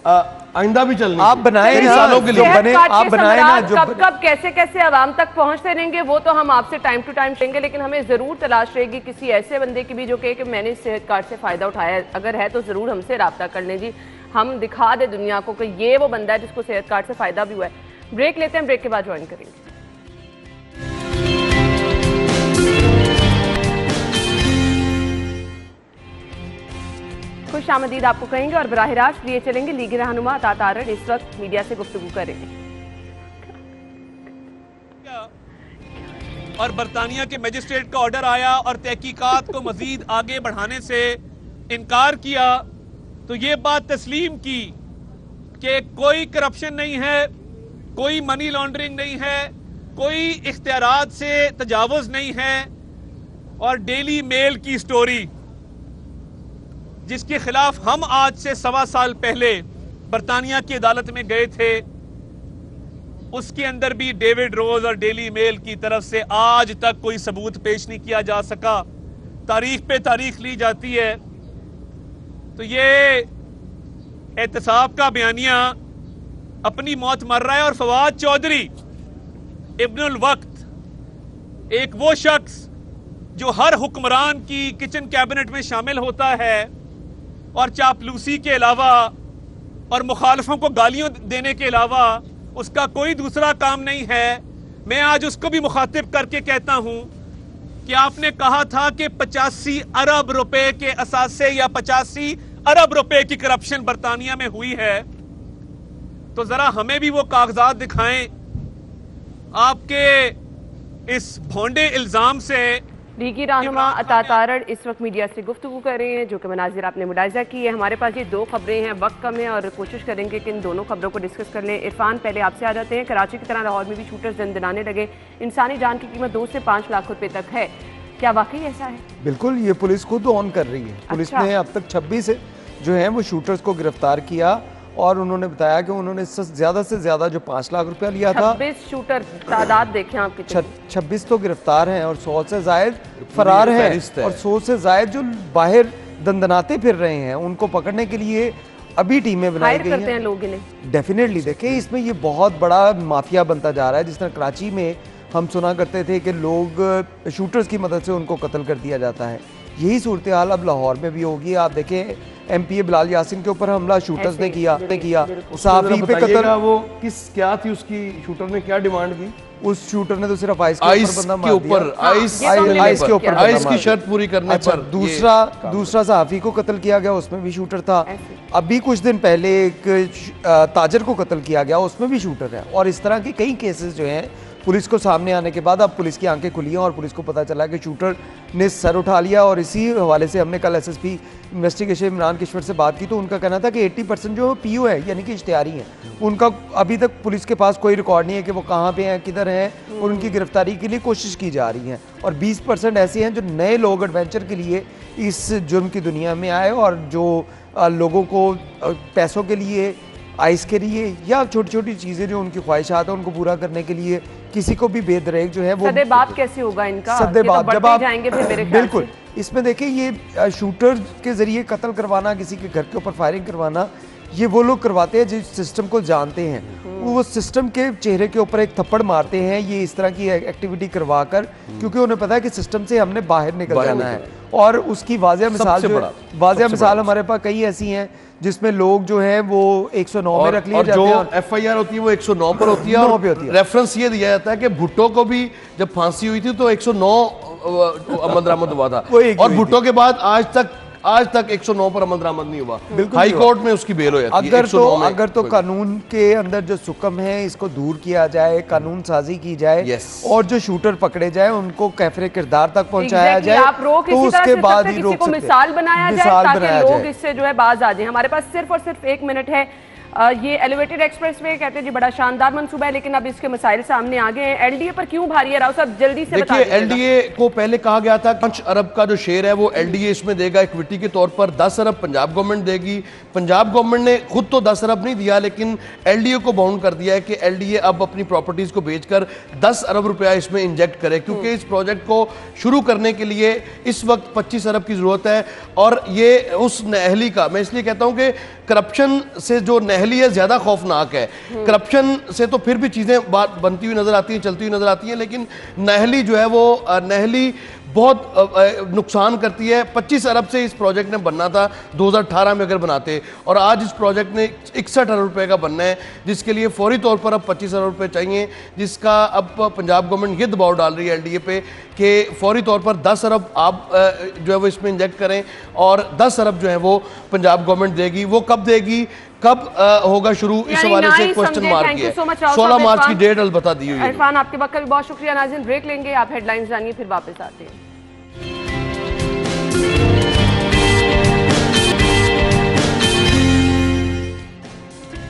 आइंदा भी चलनी आप बनाए कई ना, सालों के लिए सेहत बने, कार्ड आप के बनाए ना, सम्राट जो कब कब कैसे कैसे आवाम तक पहुंचते रहेंगे वो तो हम आपसे टाइम टू टाइम लेंगे, लेकिन हमें जरूर तलाश रहेगी किसी ऐसे बंदे की भी जो कहे कि मैंने सेहत कार्ड से फायदा उठाया है। अगर है तो जरूर हमसे राब्ता कर लें जी, हम दिखा दे दुनिया को कि ये वो बंदा है जिसको सेहत कार्ड से फायदा भी हुआ है। ब्रेक लेते हैं, ब्रेक के बाद ज्वाइन करेंगे। खुश आमदीद आपको कहेंगे और बराह रास्त लिए चलेंगे। लीगी रहनुमा अता तारड़ इस वक्त मीडिया से गुफ्तगू करेंगे। और बरतानिया के मजिस्ट्रेट का ऑर्डर आया और तहकीकात को मजीद आगे बढ़ाने से इनकार किया, तो ये बात तस्लीम की कि कोई करप्शन नहीं है, कोई मनी लॉन्ड्रिंग नहीं है, कोई इख्तियारात से तजावुज नहीं है, और डेली मेल की स्टोरी जिसके खिलाफ हम आज से 1.25 साल पहले बरतानिया की अदालत में गए थे, उसके अंदर भी डेविड रोज और डेली मेल की तरफ से आज तक कोई सबूत पेश नहीं किया जा सका। तारीख पे तारीख ली जाती है। तो ये एहतसाब का बयानिया अपनी मौत मर रहा है। और फवाद चौधरी इब्नुल वक्त, एक वो शख्स जो हर हुक्मरान की किचन कैबिनेट में शामिल होता है और चापलूसी के अलावा और मुखालफों को गालियां देने के अलावा उसका कोई दूसरा काम नहीं है। मैं आज उसको भी मुखातिब करके कहता हूं कि आपने कहा था कि 85 अरब रुपए के असासे या 85 अरब रुपए की करप्शन बरतानिया में हुई है, तो जरा हमें भी वो कागजात दिखाएं। आपके इस भोंडे इल्जाम से लीगी रहनुमा अता तारड़ इस वक्त मीडिया से गुफ्तगू कर रहे हैं, जो कि मनाजिर आपने मुलाहिजा की है। हमारे पास ये 2 खबरें हैं, वक्त कम है और कोशिश करेंगे कि इन दोनों खबरों को डिस्कस कर लें। इरफान, पहले आपसे आ जाते हैं। कराची की तरह लाहौर में भी शूटर्स दंदनाने लगे, इंसानी जान की कीमत 2 से 5 लाख रुपए तक है, क्या वाकई ऐसा है? बिल्कुल, ये पुलिस खुद ऑन कर रही है। पुलिस अच्छा। ने अब तक 26 जो है वो शूटर्स को गिरफ्तार किया, और उन्होंने बताया कि उन्होंने ज्यादा से ज्यादा जो 5 लाख रुपया लिया था। 26 शूटर, तादाद देखें आप कितनी। 26 तो गिरफ्तार हैं और 100 से जायद फरार हैं, और 100 से जायद जो बाहर दंदनाते फिर रहे हैं उनको पकड़ने के लिए अभी टीमें बनाई गई करते हैं हैं। लोग इन्हें। डेफिनेटली देखें, इसमें ये बहुत बड़ा माफिया बनता जा रहा है। जिस तरह कराची में हम सुना करते थे कि लोग शूटर्स की मदद से उनको कत्ल कर दिया जाता है, यही सूरत हाल अब लाहौर में भी होगी। आप देखें MPA बिलाल यासिन के ऊपर हमला शूटर्स ने किया, सहाफी पे कत्ल। वो क्या थी उसकी, शूटर ने क्या डिमांड की? उस शूटर ने तो सिर्फ आइस के ऊपर आइस के ऊपर आइस की शर्त पूरी करने अच्छा, पर दूसरा सहाफी को कत्ल किया गया, उसमें भी शूटर था। अभी कुछ दिन पहले एक ताजर को कत्ल किया गया, उसमें भी शूटर है। और इस तरह के कई केसेस जो हैं पुलिस को सामने आने के बाद अब पुलिस की आंखें खुली हैं और पुलिस को पता चला कि शूटर ने सर उठा लिया। और इसी हवाले से हमने कल SSP इन्वेस्टिगेशन इमरान किश्वर से बात की, तो उनका कहना था कि 80% जो PO है यानी कि इश्तिहारी हैं, उनका अभी तक पुलिस के पास कोई रिकॉर्ड नहीं है कि वो कहाँ पे हैं, किधर हैं, और उनकी गिरफ्तारी के लिए कोशिश की जा रही है। और 20% ऐसे हैं जो नए लोग एडवेंचर के लिए इस जुर्म की दुनिया में आए और जो लोगों को पैसों के लिए, आइस के लिए, या छोटी छोटी चीज़ें जो उनकी ख्वाहिशात है उनको पूरा करने के लिए किसी को भी बेदरेक जो है वो सद्देबाब कैसे होगा इनका? सद्देबाब जब आप जाएंगे फिर मेरे ख्याल बिल्कुल से। इसमें देखिए, ये शूटर के जरिए कत्ल करवाना, किसी के घर के ऊपर फायरिंग करवाना, ये वो लोग करवाते हैं जिस सिस्टम को जानते हैं। वो सिस्टम के चेहरे के ऊपर एक थप्पड़ मारते हैं ये इस तरह की एक्टिविटी करवा कर, क्योंकि उन्हें पता है कि सिस्टम से हमने बाहर निकल जाना है। और उसकी वाज़िया मिसाल हमारे पास कई ऐसी हैं जिसमें लोग जो है वो 109 में रख लिए जाते हैं, और FIR होती है वो 109 पर होती है। और रेफरेंस ये दिया जाता है कि भुट्टो को भी जब फांसी हुई थी तो 109 अमल दरामद हुआ था, और भुट्टो के बाद आज तक 109 पर अमल दरामद नहीं हुआ। हाई कोर्ट में उसकी बेल हो जाती है। अगर तो कानून के अंदर जो सुकम है इसको दूर किया जाए, कानून साजी की जाए, और जो शूटर पकड़े जाए उनको कैफरे किरदार तक पहुंचाया जाए, आप रोक तो उसके बाद ही रोक मिसाल बनाया जाए ताकि लोग इससे जो है बाज आ जाए। हमारे पास सिर्फ और सिर्फ 1 मिनट है। ये एलिवेटेड एक्सप्रेसवे कहते हैं जी बड़ा शानदार मंसूबा है, लेकिन अब इसके मसाइल सामने आ गए हैं। एलडीए पर क्यों भारी है राव साहब, जल्दी से बता देखिए, दीजिएगा। एलडीए को पहले कहा गया था 5 अरब का जो शेयर है वो एलडीए इसमें देगा इक्विटी के तौर पर, 10 अरब पंजाब गवर्नमेंट देगी। पंजाब गवर्नमेंट ने खुद तो 10 अरब नहीं दिया, लेकिन एलडीए को बाउंड कर दिया है कि एलडीए अब अपनी प्रॉपर्टीज को बेचकर 10 अरब रुपया इसमें इंजेक्ट करे, क्योंकि इस प्रोजेक्ट को शुरू करने के लिए इस वक्त 25 अरब की जरूरत है। और ये उस नहली का, मैं इसलिए कहता हूं कि करप्शन से जो नहली है ज्यादा खौफनाक है। करप्शन से तो फिर भी चीजें बात बनती हुई नजर आती हैं, चलती हुई नजर आती हैं, लेकिन नहली जो है वो नहली बहुत नुकसान करती है। 25 अरब से इस प्रोजेक्ट ने बनना था 2018 में अगर बनाते, और आज इस प्रोजेक्ट ने 61 अरब रुपए का बनना है, जिसके लिए फौरी तौर पर अब 25 अरब रुपए चाहिए, जिसका अब पंजाब गवर्नमेंट ये दबाव डाल रही है एलडीए पे कि फौरी तौर पर 10 अरब आप जो है वो इसमें इंजेक्ट करें, और 10 अरब जो है वो पंजाब गवर्नमेंट देगी। वो कब देगी, कब होगा शुरू, इस हवाले से क्वेश्चन मार्क है। 16 मार्च की डेट अलबत्ता दी हुई है। इरफान, आपके वक्त का भी बहुत शुक्रिया। नाज़रीन, ब्रेक लेंगे, आप हेडलाइंस जानिए, फिर वापस आते हैं।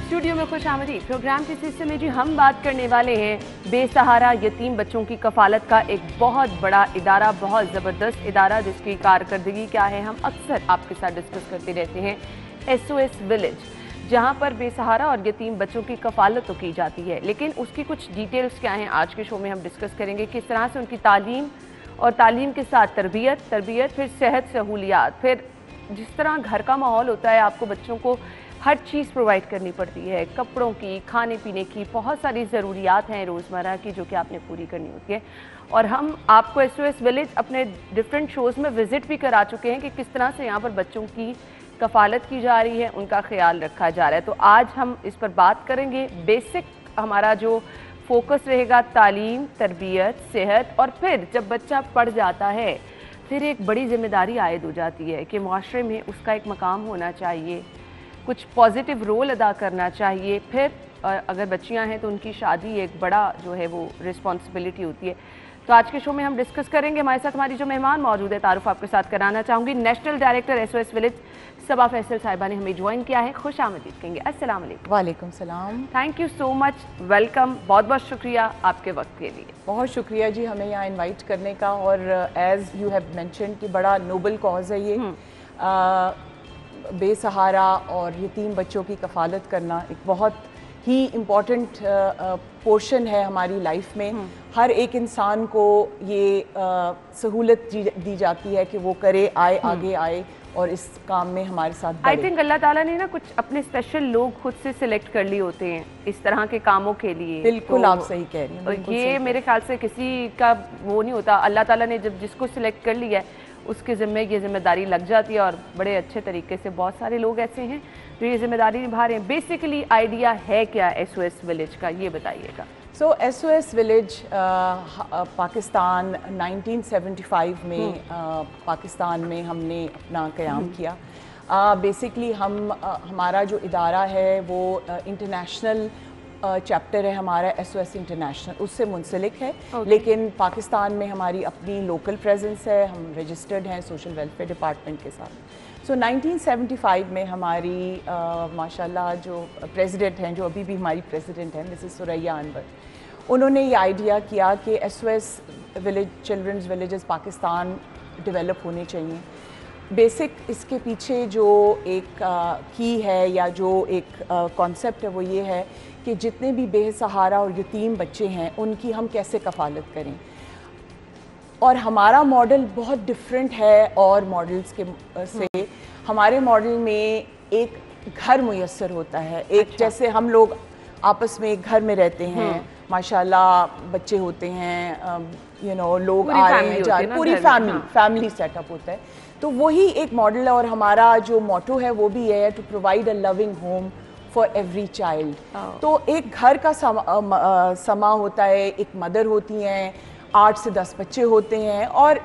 स्टूडियो में खुश आमदीद। प्रोग्राम के हिस्से में जी हम बात करने वाले हैं बेसहारा यतीम बच्चों की कफालत का एक बहुत बड़ा इदारा, बहुत ज़बरदस्त इदारा जिसकी कारकर्दगी क्या है हम अक्सर आपके साथ डिस्कस करते रहते हैं। SOS विलेज, जहां पर बेसहारा और यतीम बच्चों की कफालत तो की जाती है, लेकिन उसकी कुछ डिटेल्स क्या हैं आज के शो में हम डिस्कस करेंगे। किस तरह से उनकी तालीम और तालीम के साथ तरबियत, फिर सेहत सहूलियात, फिर जिस तरह घर का माहौल होता है, आपको बच्चों को हर चीज़ प्रोवाइड करनी पड़ती है, कपड़ों की, खाने पीने की, बहुत सारी ज़रूरियात हैं रोज़मर्रा की जो कि आपने पूरी करनी होती है। और हम आपको SOS विलेज अपने डिफरेंट शोज़ में विज़िट भी करा चुके हैं कि किस तरह से यहाँ पर बच्चों की कफालत की जा रही है, उनका ख्याल रखा जा रहा है। तो आज हम इस पर बात करेंगे। बेसिक हमारा जो फोकस रहेगा तालीम, तरबियत, सेहत, और फिर जब बच्चा पढ़ जाता है फिर एक बड़ी जिम्मेदारी आयद हो जाती है कि माशरे में उसका एक मकाम होना चाहिए, कुछ पॉजिटिव रोल अदा करना चाहिए। फिर अगर बच्चियां हैं तो उनकी शादी एक बड़ा जो है वो रिस्पॉन्सिबिलिटी होती है। तो आज के शो में हम डिस्कस करेंगे। हमारे साथ हमारी जो मेहमान मौजूद है, तारुफ आपके साथ कराना चाहूँगी। नेशनल डायरेक्टर SOS विलेज सबा फैसल साहिबा ने हमें ज्वाइन किया है। खुश आमदीद कहेंगे। अस्सलाम वालेकुम। वालेकुम सलाम। Thank you so much, welcome, बहुत बहुत शुक्रिया आपके वक्त के लिए। बहुत शुक्रिया जी हमें यहाँ इनवाइट करने का, और एज़ यू हैव मेंशन्ड कि बड़ा नोबल कॉज है ये। बेसहारा और यतीम बच्चों की कफालत करना एक बहुत ही इम्पॉर्टेंट पोर्शन है हमारी लाइफ में। हर एक इंसान को ये सहूलत दी जाती है कि वो करे, आगे आए और इस काम में हमारे साथ। आई थिंक अल्लाह ताला ने ना कुछ अपने स्पेशल लोग खुद से सिलेक्ट कर लिए होते हैं इस तरह के कामों के लिए। बिल्कुल तो आप सही कह रही हैं। ये मेरे ख्याल से किसी का वो नहीं होता, अल्लाह ताला ने जब जिसको सिलेक्ट कर लिया है उसके ज़िम्मे ये जिम्मेदारी लग जाती है, और बड़े अच्छे तरीके से बहुत सारे लोग ऐसे हैं जो ये जिम्मेदारी निभा रहे हैं। बेसिकली आइडिया है क्या SOS विलेज का, ये बताइएगा। सो SOS विलेज पाकिस्तान 1975 में पाकिस्तान में हमने अपना क़याम किया। बेसिकली हमारा जो इदारा है वो इंटरनेशनल चैप्टर है हमारा SOS इंटरनेशनल, उससे मुंसलिक है। लेकिन पाकिस्तान में हमारी अपनी लोकल प्रेजेंस है, हम रजिस्टर्ड हैं सोशल वेलफेयर डिपार्टमेंट के साथ। सो 1975 में हमारी माशाल्लाह जो प्रेसिडेंट हैं, जो अभी भी हमारी प्रेसिडेंट हैं, मिसेस सुरैया अनवर, उन्होंने ये आइडिया किया कि SOS village, children's villages Pakistan develop होने चाहिए। बेसिक इसके पीछे जो एक की है या जो एक कॉन्सेप्ट है वो ये है कि जितने भी बेसहारा और यतीम बच्चे हैं उनकी हम कैसे कफालत करें। और हमारा मॉडल बहुत डिफरेंट है और मॉडल्स के से। हमारे मॉडल में एक घर मुयस्सर होता है, एक जैसे हम लोग आपस में एक घर में रहते हैं, माशाल्लाह बच्चे होते हैं, लोग आ रहे हैं जा रहे हैं, पूरी फैमिली सेटअप होता है। तो वही एक मॉडल है, और हमारा जो मोटो है वो भी है to provide a loving home for every child. तो एक घर का समा होता है, एक मदर होती हैं, 8 से 10 बच्चे होते हैं, और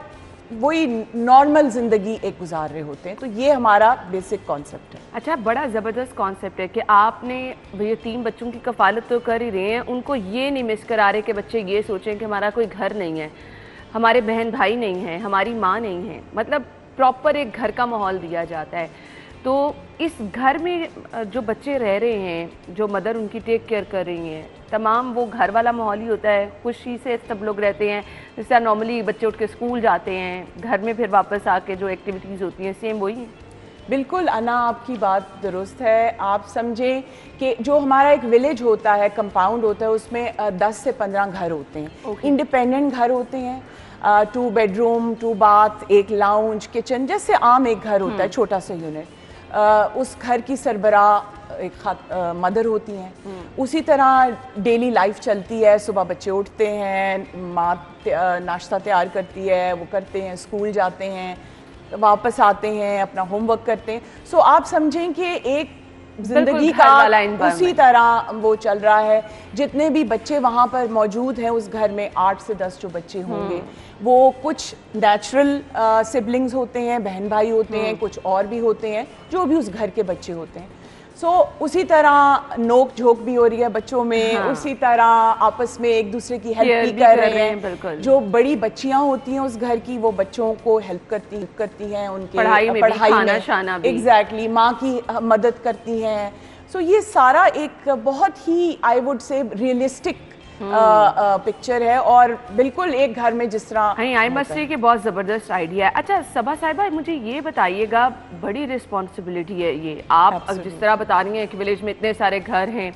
वही नॉर्मल ज़िंदगी एक गुजार रहे होते हैं। तो ये हमारा बेसिक कॉन्सेप्ट है। अच्छा, बड़ा ज़बरदस्त कॉन्सेप्ट है कि आपने यतीम बच्चों की कफालत तो कर ही रहे हैं, उनको ये नहीं मिस करा रहे कि बच्चे ये सोचें कि हमारा कोई घर नहीं है, हमारे बहन भाई नहीं हैं, हमारी माँ नहीं है, मतलब प्रॉपर एक घर का माहौल दिया जाता है। तो इस घर में जो बच्चे रह रहे हैं, जो मदर उनकी टेक केयर कर रही हैं, तमाम वो घर वाला माहौल ही होता है, खुशी से सब लोग रहते हैं, जैसे नॉर्मली बच्चे उठ के स्कूल जाते हैं, घर में फिर वापस आके जो एक्टिविटीज़ होती हैं सेम वही है? बिल्कुल अना, आपकी बात दुरुस्त है। आप समझें कि जो हमारा एक विलेज होता है, कंपाउंड होता है, उसमें 10 से 15 घर होते हैं, इंडिपेंडेंट घर होते हैं, 2 बेडरूम 2 बाथ, एक लाउंज, किचन, जैसे आम एक घर होता है, छोटा सा यूनिट। उस घर की सरबराह एक मदर होती हैं। उसी तरह डेली लाइफ चलती है, सुबह बच्चे उठते हैं, माँ नाश्ता तैयार करती है, वो करते हैं, स्कूल जाते हैं, वापस आते हैं, अपना होमवर्क करते हैं। सो आप समझें कि एक जिंदगी का उसी तरह वो चल रहा है। जितने भी बच्चे वहाँ पर मौजूद हैं उस घर में, 8 से 10 जो बच्चे होंगे, वो कुछ नेचुरल सिबलिंग्स होते हैं, बहन भाई होते हैं, कुछ और भी होते हैं जो भी उस घर के बच्चे होते हैं। सो उसी तरह नोक झोंक भी हो रही है बच्चों में, उसी तरह आपस में एक दूसरे की हेल्प भी कर रहे हैं। जो बड़ी बच्चियां होती हैं उस घर की, वो बच्चों को हेल्प करती हैं, उनके पढ़ाई में एग्जैक्टली माँ की मदद करती हैं। सो ये सारा एक बहुत ही I would say realistic picture है, और बिल्कुल एक घर में जिस तरह आई मस्ट से कि बहुत ज़बरदस्त आइडिया है। अच्छा सबा साहिबा, मुझे ये बताइएगा, बड़ी रिस्पॉन्सिबिलिटी है ये, आप जिस तरह बता रही हैं, एक विलेज में इतने सारे घर हैं,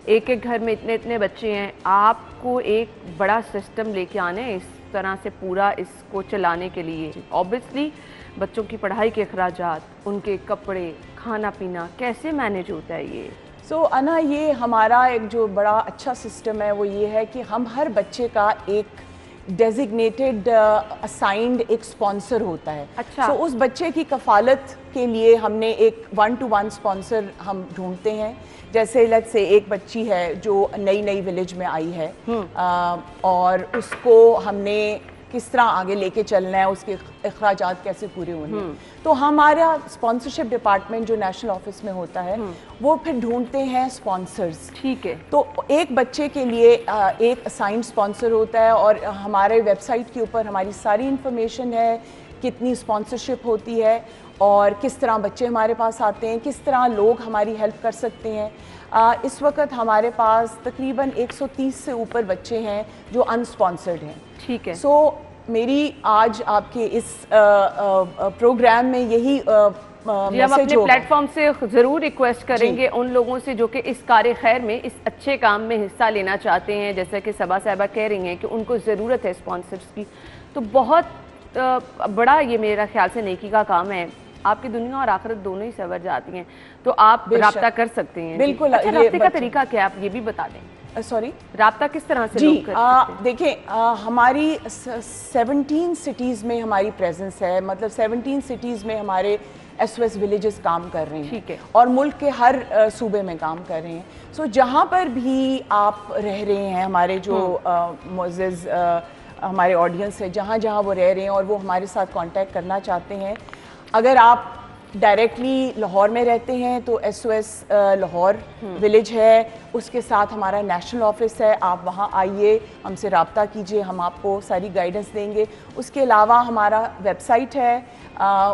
एक एक घर में इतने इतने बच्चे हैं, आपको एक बड़ा सिस्टम लेके आना है इस तरह से पूरा इसको चलाने के लिए। ऑब्वियसली बच्चों की पढ़ाई के अखराजात, उनके कपड़े, खाना पीना, कैसे मैनेज होता है ये? सो अना, ये हमारा एक जो बड़ा अच्छा सिस्टम है वो ये है कि हम हर बच्चे का एक डेजिग्नेटेड असाइंड एक स्पॉन्सर होता है। अच्छा। सो उस बच्चे की कफ़ालत के लिए हमने एक 1-to-1 स्पॉन्सर हम ढूंढते हैं। जैसे लेट्स से एक बच्ची है जो नई विलेज में आई है, और उसको हमने किस तरह आगे लेके चलना है, उसके अखराजात कैसे पूरे होने, तो हमारा स्पॉन्सरशिप डिपार्टमेंट जो नेशनल ऑफिस में होता है वो फिर ढूंढते हैं स्पॉन्सर्स। ठीक है। तो एक बच्चे के लिए एक असाइंड स्पॉन्सर होता है, और हमारे वेबसाइट के ऊपर हमारी सारी इंफॉर्मेशन है, कितनी स्पॉन्सरशिप होती है और किस तरह बच्चे हमारे पास आते हैं, किस तरह लोग हमारी हेल्प कर सकते हैं। इस वक्त हमारे पास तकरीबन 130 से ऊपर बच्चे हैं जो अनस्पॉन्सर्ड हैं। ठीक है। सो मेरी आज आपके इस प्रोग्राम में यही हम अपने प्लेटफॉर्म से ज़रूर रिक्वेस्ट करेंगे उन लोगों से जो कि इस कार्य खैर में, इस अच्छे काम में हिस्सा लेना चाहते हैं, जैसा कि सबा साहिबा कह रही हैं कि उनको ज़रूरत है स्पॉन्सर्स की, तो बहुत बड़ा ये मेरा ख्याल से नेकी का काम है। आपकी दुनिया और आखिरत दोनों ही सवर जाती हैं, तो आप राब्ता कर सकते हैं। बिल्कुल। अच्छा, राब्ते का तरीका क्या है, आप ये भी बता दें। सॉरी, राब्ता किस तरह से लोग कर सकते हैं? देखिए, हमारी 17 सिटीज़ में हमारी प्रेजेंस है, मतलब 17 सिटीज़ में हमारे SOS विलेजेस काम कर रहे हैं। ठीक है। और मुल्क के हर सूबे में काम कर रहे हैं। सो जहाँ पर भी आप रह रहे हैं, हमारे जो मुअज़्ज़ज़ हमारे ऑडियंस है, जहाँ जहाँ वो रह रहे हैं और वो हमारे साथ कांटेक्ट करना चाहते हैं, अगर आप डायरेक्टली लाहौर में रहते हैं तो SOS लाहौर विलेज है, उसके साथ हमारा नेशनल ऑफिस है, आप वहाँ आइए, हमसे रब्ता कीजिए, हम आपको सारी गाइडेंस देंगे। उसके अलावा हमारा वेबसाइट है,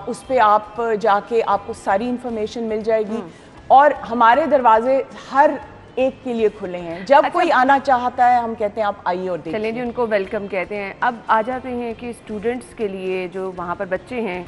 उस पर आप जाके आपको सारी इंफॉर्मेशन मिल जाएगी, और हमारे दरवाजे हर एक के लिए खुले हैं। जब कोई आना चाहता है हम कहते हैं आप आइए और देखिए। चलिए जी, उनको वेलकम कहते हैं। अब आ जाते हैं कि स्टूडेंट्स के लिए जो वहाँ पर बच्चे हैं,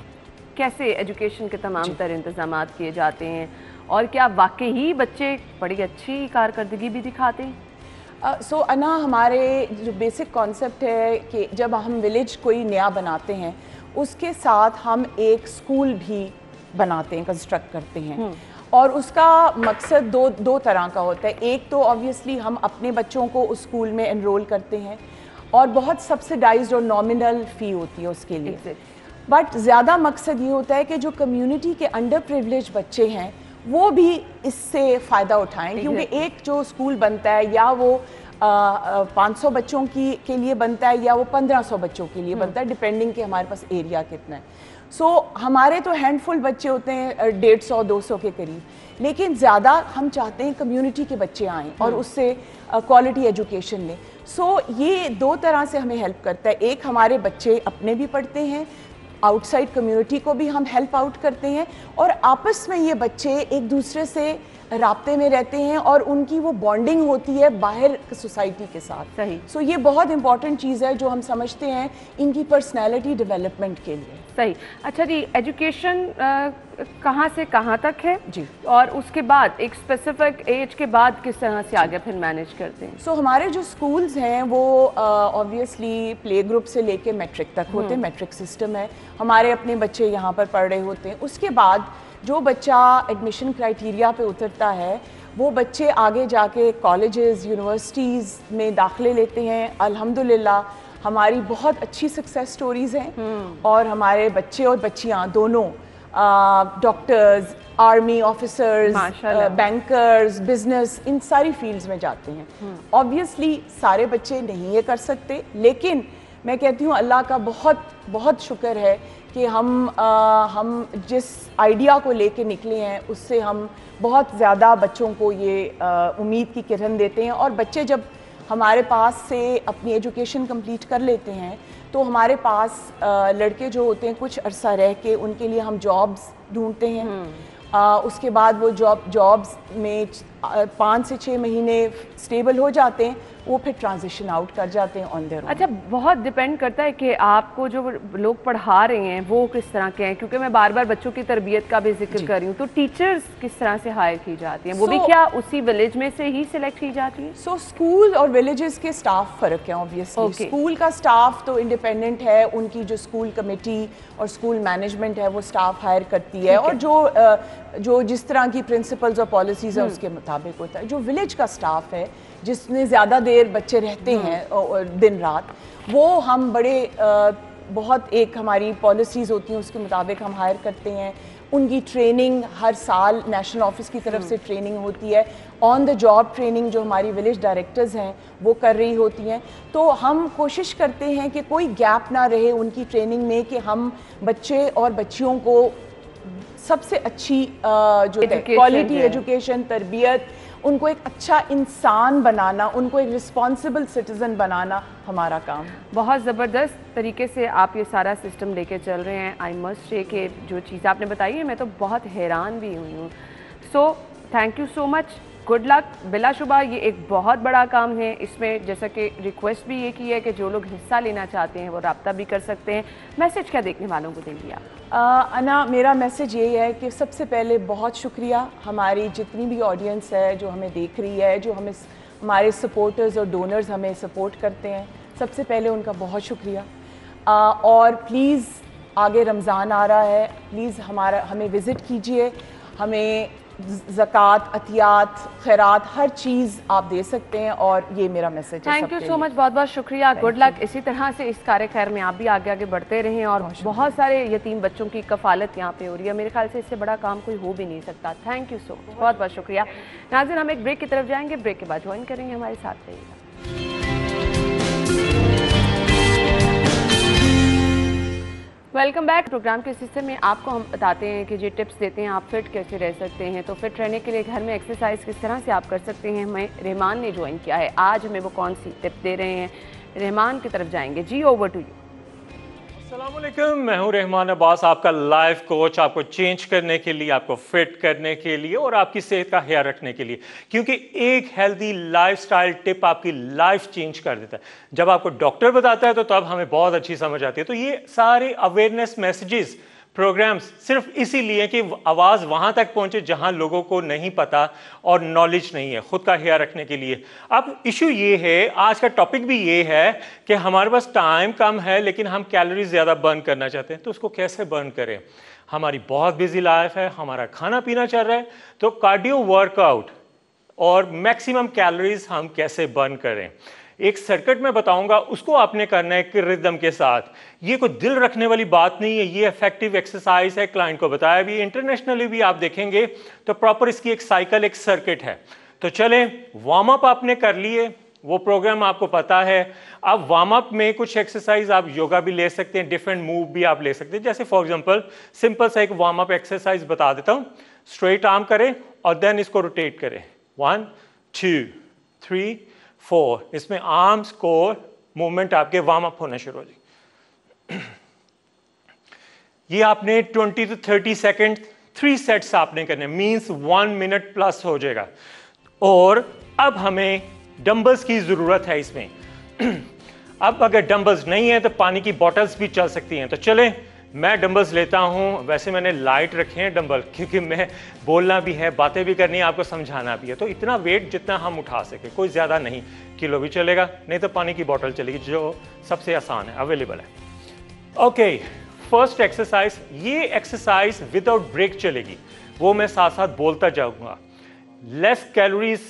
कैसे एजुकेशन के तमाम तर इंतजामात किए जाते हैं, और क्या वाकई ही बच्चे बड़ी अच्छी कारकर्दगी भी दिखाते हैं? सो अना, हमारे जो बेसिक कॉन्सेप्ट है कि जब हम विलेज कोई नया बनाते हैं उसके साथ हम एक स्कूल भी बनाते हैं, कंस्ट्रक्ट करते हैं, और उसका मकसद दो तरह का होता है। एक तो ऑब्वियसली हम अपने बच्चों को उस स्कूल में एनरोल करते हैं, और बहुत सब्सिडाइज्ड और नॉमिनल फ़ी होती है उसके लिए। बट ज़्यादा मकसद ये होता है कि जो कम्युनिटी के अंडर प्रिविलेज बच्चे हैं वो भी इससे फ़ायदा उठाएं, क्योंकि एक जो स्कूल बनता है या वो 500 बच्चों के लिए बनता है या वो 1500 बच्चों के लिए बनता है, डिपेंडिंग कि हमारे पास एरिया कितना है। सो हमारे तो हैंडफुल बच्चे होते हैं 150-200 के करीब, लेकिन ज़्यादा हम चाहते हैं कम्युनिटी के बच्चे आएँ और उससे क्वालिटी एजुकेशन लें। सो ये दो तरह से हमें हेल्प करता है। एक, हमारे बच्चे अपने भी पढ़ते हैं, आउटसाइड कम्युनिटी को भी हम हेल्प आउट करते हैं, और आपस में ये बच्चे एक दूसरे से राब्ते में रहते हैं और उनकी वो बॉन्डिंग होती है बाहर सोसाइटी के साथ। सही। सो ये बहुत इंपॉर्टेंट चीज़ है जो हम समझते हैं इनकी पर्सनैलिटी डेवलपमेंट के लिए। सही। अच्छा जी, एजुकेशन कहाँ से कहाँ तक है जी, और उसके बाद एक स्पेसिफिक एज के बाद किस तरह से आगे फिर मैनेज करते हैं? सो हमारे जो स्कूल्स हैं वो ऑब्वियसली प्ले ग्रुप से लेके मैट्रिक तक होते हैं, मैट्रिक सिस्टम है, हमारे अपने बच्चे यहाँ पर पढ़ रहे होते हैं। उसके बाद जो बच्चा एडमिशन क्राइटेरिया पे उतरता है वो बच्चे आगे जाके कॉलेजेस यूनिवर्सिटीज़ में दाखिले लेते हैं। अल्हम्दुलिल्लाह हमारी बहुत अच्छी सक्सेस स्टोरीज़ हैं और हमारे बच्चे और बच्चियाँ दोनों doctors, army officers, bankers, business, इन सारी फील्ड्स में जाते हैं। ऑब्वियसली सारे बच्चे नहीं ये कर सकते, लेकिन मैं कहती हूँ अल्लाह का बहुत बहुत शुक्र है कि हम जिस आइडिया को लेके निकले हैं उससे हम बहुत ज़्यादा बच्चों को ये उम्मीद की किरण देते हैं। और बच्चे जब हमारे पास से अपनी एजुकेशन कंप्लीट कर लेते हैं तो हमारे पास लड़के जो होते हैं कुछ अरसा रह के उनके लिए हम जॉब्स ढूंढते हैं। उसके बाद वो जॉब्स में 5 से 6 महीने स्टेबल हो जाते हैं, वो फिर ट्रांजिशन आउट कर जाते हैं ऑन देयर ओन। अच्छा, बहुत डिपेंड करता है कि आपको जो लोग पढ़ा रहे हैं वो किस तरह के हैं, क्योंकि मैं बार बार बच्चों की तरबियत का भी जिक्र कर रही हूँ, तो टीचर्स किस तरह से हायर की जाती हैं? वो भी क्या उसी विलेज में से ही सिलेक्ट की जाती है? सो स्कूल और विलेजेस के स्टाफ फ़र्क है ऑब्वियसली। स्कूल का स्टाफ तो इंडिपेंडेंट है, उनकी जो स्कूल कमेटी और स्कूल मैनेजमेंट है वो स्टाफ हायर करती है, और जो जिस तरह की प्रिंसिपल्स और पॉलिसीज़ है उसके मुताबिक होता है। जो विलेज का स्टाफ है जिसमें ज़्यादा देर बच्चे रहते हैं दिन रात, वो हम बहुत एक हमारी पॉलिसीज़ होती हैं उसके मुताबिक हम हायर करते हैं। उनकी ट्रेनिंग हर साल नेशनल ऑफिस की तरफ से ट्रेनिंग होती है, ऑन द जॉब ट्रेनिंग जो हमारी विलेज डायरेक्टर्स हैं वो कर रही होती हैं। तो हम कोशिश करते हैं कि कोई गैप ना रहे उनकी ट्रेनिंग में, कि हम बच्चे और बच्चियों को सबसे अच्छी जो क्वालिटी एजुकेशन, तरबियत, उनको एक अच्छा इंसान बनाना, उनको एक रिस्पॉन्सिबल सिटीज़न बनाना हमारा काम। बहुत ज़बरदस्त तरीके से आप ये सारा सिस्टम लेके चल रहे हैं। आई मस्ट से कि जो चीज़ आपने बताई है मैं तो बहुत हैरान भी हुई हूँ। So thank you so much, good luck. बिलाशुबा ये एक बहुत बड़ा काम है, इसमें जैसा कि रिक्वेस्ट भी ये की है कि जो लोग हिस्सा लेना चाहते हैं वो रब्ता भी कर सकते हैं। मैसेज क्या देखने वालों को देंगी आप? अना, मेरा मैसेज ये है कि सबसे पहले बहुत शुक्रिया हमारी जितनी भी ऑडियंस है जो हमें देख रही है, जो हमें हमारे सपोर्टर्स और डोनर्स हमें सपोर्ट करते हैं, सबसे पहले उनका बहुत शुक्रिया। और प्लीज़ आगे रमज़ान आ रहा है, प्लीज़ हमें विज़िट कीजिए, हमें ज़कात, अतियात, खैरात, हर चीज़ आप दे सकते हैं, और ये मेरा मैसेज है। थैंक यू सो मच, बहुत बहुत शुक्रिया, गुड लक। इसी तरह से इस कार्य खैर में आप भी आगे आगे बढ़ते रहें, और बहुत सारे यतीम बच्चों की कफालत यहाँ पे हो रही है। मेरे ख्याल से इससे बड़ा काम कोई हो भी नहीं सकता। थैंक यू सो मच, बहुत बहुत शुक्रिया। नाज़रीन, हम एक ब्रेक की तरफ जाएंगे, ब्रेक के बाद ज्वाइन करेंगे, हमारे साथ रहिएगा। Welcome back. प्रोग्राम के इस हिस्से में आपको हम बताते हैं कि ये टिप्स देते हैं आप फिट कैसे रह सकते हैं। तो फिट रहने के लिए घर में एक्सरसाइज किस तरह से आप कर सकते हैं, हमें रहमान ने ज्वाइन किया है। आज हमें वो कौन सी टिप दे रहे हैं, रहमान की तरफ जाएंगे। जी, ओवर टू यू। अस्सलामुअलैकुम, मैं हूं रहमान अब्बास, आपका लाइफ कोच, आपको चेंज करने के लिए, आपको फिट करने के लिए और आपकी सेहत का ख्याल रखने के लिए, क्योंकि एक हेल्दी लाइफस्टाइल टिप आपकी लाइफ चेंज कर देता है। जब आपको डॉक्टर बताता है तो तब हमें बहुत अच्छी समझ आती है। तो ये सारे अवेयरनेस मैसेजेस, प्रोग्राम्स सिर्फ इसीलिए कि आवाज़ वहाँ तक पहुँचे जहाँ लोगों को नहीं पता और नॉलेज नहीं है खुद का ख्याल रखने के लिए। अब इशू ये है, आज का टॉपिक भी ये है कि हमारे पास टाइम कम है लेकिन हम कैलोरीज ज़्यादा बर्न करना चाहते हैं, तो उसको कैसे बर्न करें। हमारी बहुत बिजी लाइफ है, हमारा खाना पीना चल रहा है, तो कार्डियो वर्कआउट और मैक्सिमम कैलोरीज हम कैसे बर्न करें, एक सर्किट में बताऊंगा, उसको आपने करना है कि रिदम के साथ। ये कोई दिल रखने वाली बात नहीं है, ये इफेक्टिव एक्सरसाइज है, क्लाइंट को बताया भी, इंटरनेशनली भी आप देखेंगे तो प्रॉपर इसकी एक साइकिल, एक सर्किट है। तो चलें, वार्म अप आपने कर लिए, वो प्रोग्राम आपको पता है। अब वार्म अप में कुछ एक्सरसाइज आप योगा भी ले सकते हैं, डिफरेंट मूव भी आप ले सकते हैं। जैसे फॉर एग्जांपल सिंपल सा एक वार्म अप एक्सरसाइज बता देता हूं। स्ट्रेट आर्म करें और देन इसको रोटेट करें, 1 2 3 4। इसमें आर्म्स कोर मूवमेंट आपके वार्म अप होना शुरू हो जाए। ये आपने 20 to 30 सेकेंड 3 सेट्स आपने करने, मीन्स 1 मिनट प्लस हो जाएगा। और अब हमें डंबल्स की ज़रूरत है इसमें। अब अगर डंबल्स नहीं है तो पानी की बॉटल्स भी चल सकती हैं। तो चलें, मैं डंबल्स लेता हूं। वैसे मैंने लाइट रखे हैं डंबल, क्योंकि मैं बोलना भी है, बातें भी करनी है, आपको समझाना भी है। तो इतना वेट जितना हम उठा सके, कोई ज़्यादा नहीं, किलो भी चलेगा, नहीं तो पानी की बॉटल चलेगी, जो सबसे आसान है, अवेलेबल है। ओके, फर्स्ट एक्सरसाइज, ये एक्सरसाइज विदाउट ब्रेक चलेगी, वो मैं साथ साथ बोलता जाऊंगा। लेस कैलोरीज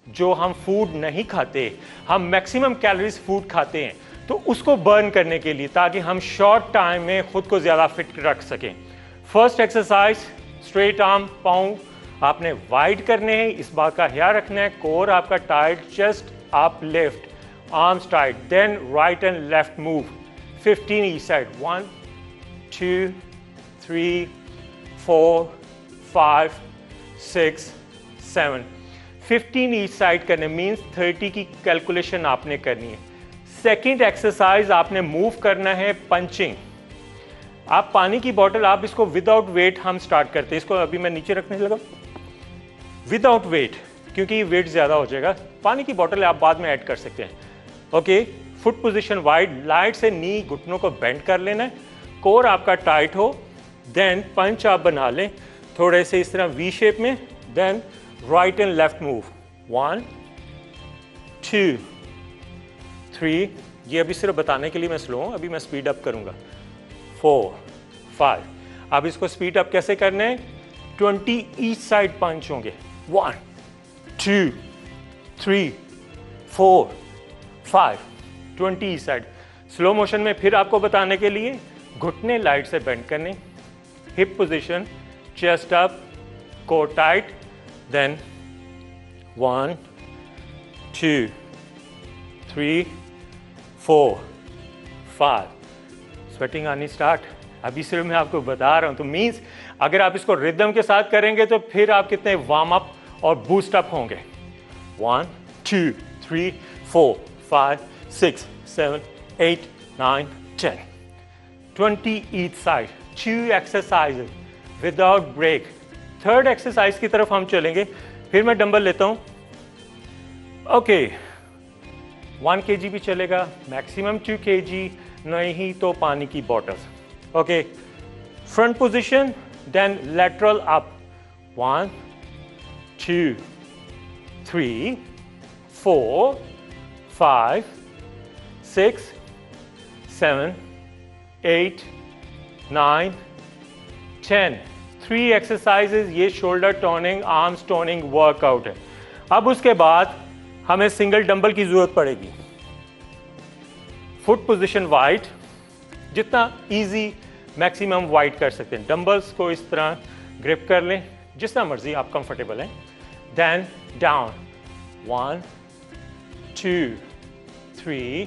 जो हम फूड नहीं खाते, हम मैक्सिमम कैलोरीज फूड खाते हैं, तो उसको बर्न करने के लिए, ताकि हम शॉर्ट टाइम में खुद को ज़्यादा फिट रख सकें। फर्स्ट एक्सरसाइज, स्ट्रेट आर्म, पाँव आपने वाइड करने हैं, इस बात का ख्याल रखना है। कोर आपका tight, chest up lift, arms tight, then right and left move 15 each side, 1 2 3 4 5 6 7, 15 each side करने, मीन्स 30 की कैलकुलेशन आपने करनी है। सेकेंड एक्सरसाइज, आपने मूव करना है पंचिंग। आप पानी की बोतल, आप इसको विदाउट वेट हम स्टार्ट करते हैं। इसको अभी मैं नीचे रखने लगा विदाउट वेट, क्योंकि वेट ज़्यादा हो जाएगा। पानी की बोतल आप बाद में ऐड कर सकते हैं। Okay, foot position wide, light से नी घुटनों को बेंड कर लेना है, कोर आपका टाइट हो, देन पंच आप बना लें थोड़े से इस तरह वी शेप में, then right and left move 1 2 3, ये अभी सिर्फ बताने के लिए मैं स्लो हूँ, अभी मैं स्पीड अप करूँगा, 4 5। अब इसको स्पीड अप कैसे करना है, 20 ईच साइड पंच होंगे, 1 2 3 4 5, 20 ईच साइड। स्लो मोशन में फिर आपको बताने के लिए, घुटने लाइट से बेंड करने, hip position, chest up, core tight, then 1 2 3 4 5। Sweating आनी स्टार्ट, अभी सिर्फ मैं आपको बता रहा हूं। तो मीन्स अगर आप इसको रिदम के साथ करेंगे तो फिर आप कितने वार्म अप और बूस्ट अप होंगे। 1 2 3 4 5 6 7 8 9 10, 20 each side, 2 exercises without break। Third exercise की तरफ हम चलेंगे। फिर मैं डंबल लेता हूं। ओके, 1 kg भी चलेगा, मैक्सिमम 2 kg, नहीं तो पानी की bottles. Okay, front position, then lateral up, 1 2 3 4 5 6 7 8 9 10, 3 exercises. ये shoulder toning, arms toning workout है। अब उसके बाद हमें सिंगल डंबल की जरूरत पड़ेगी। फुट पोजीशन वाइड, जितना इजी मैक्सिमम वाइड कर सकते हैं। डंबल्स को इस तरह ग्रिप कर लें, जितना मर्जी आप कंफर्टेबल हैं। देन डाउन, 1 2 3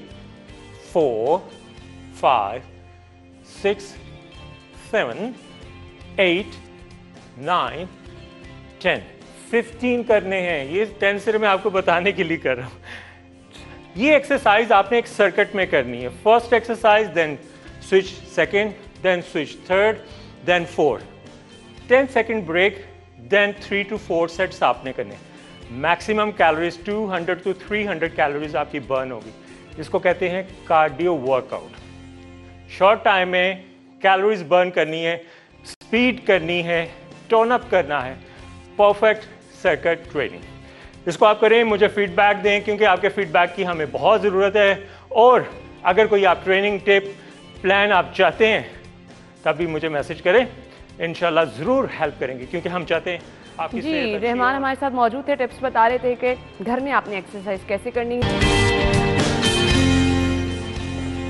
4 5 6 7 8 9 10, 15 करने हैं। ये 10 सिर्फ मैं आपको बताने के लिए कर रहा हूं। ये एक्सरसाइज आपने एक सर्किट में करनी है। First exercise, then switch second, then switch third, then fourth, 10 second break, then 3 to 4 sets आपने करने। मैक्सिमम कैलोरीज 200 to 300 कैलोरीज आपकी बर्न होगी। इसको कहते हैं कार्डियो वर्कआउट। शॉर्ट टाइम में कैलोरीज बर्न करनी है, स्पीड करनी है, टोन अप करना है, परफेक्ट सर्किट ट्रेनिंग। इसको आप करें, मुझे फीडबैक दें, क्योंकि आपके फीडबैक की हमें बहुत ज़रूरत है। और अगर कोई आप ट्रेनिंग टिप प्लान आप चाहते हैं, तभी मुझे मैसेज करें, इंशाल्लाह ज़रूर हेल्प करेंगे, क्योंकि हम चाहते हैं आपकी जी। सेहत अच्छी रहमान हो। हमारे साथ मौजूद थे, टिप्स बता रहे थे कि घर में आपने एक्सरसाइज कैसे करनी है।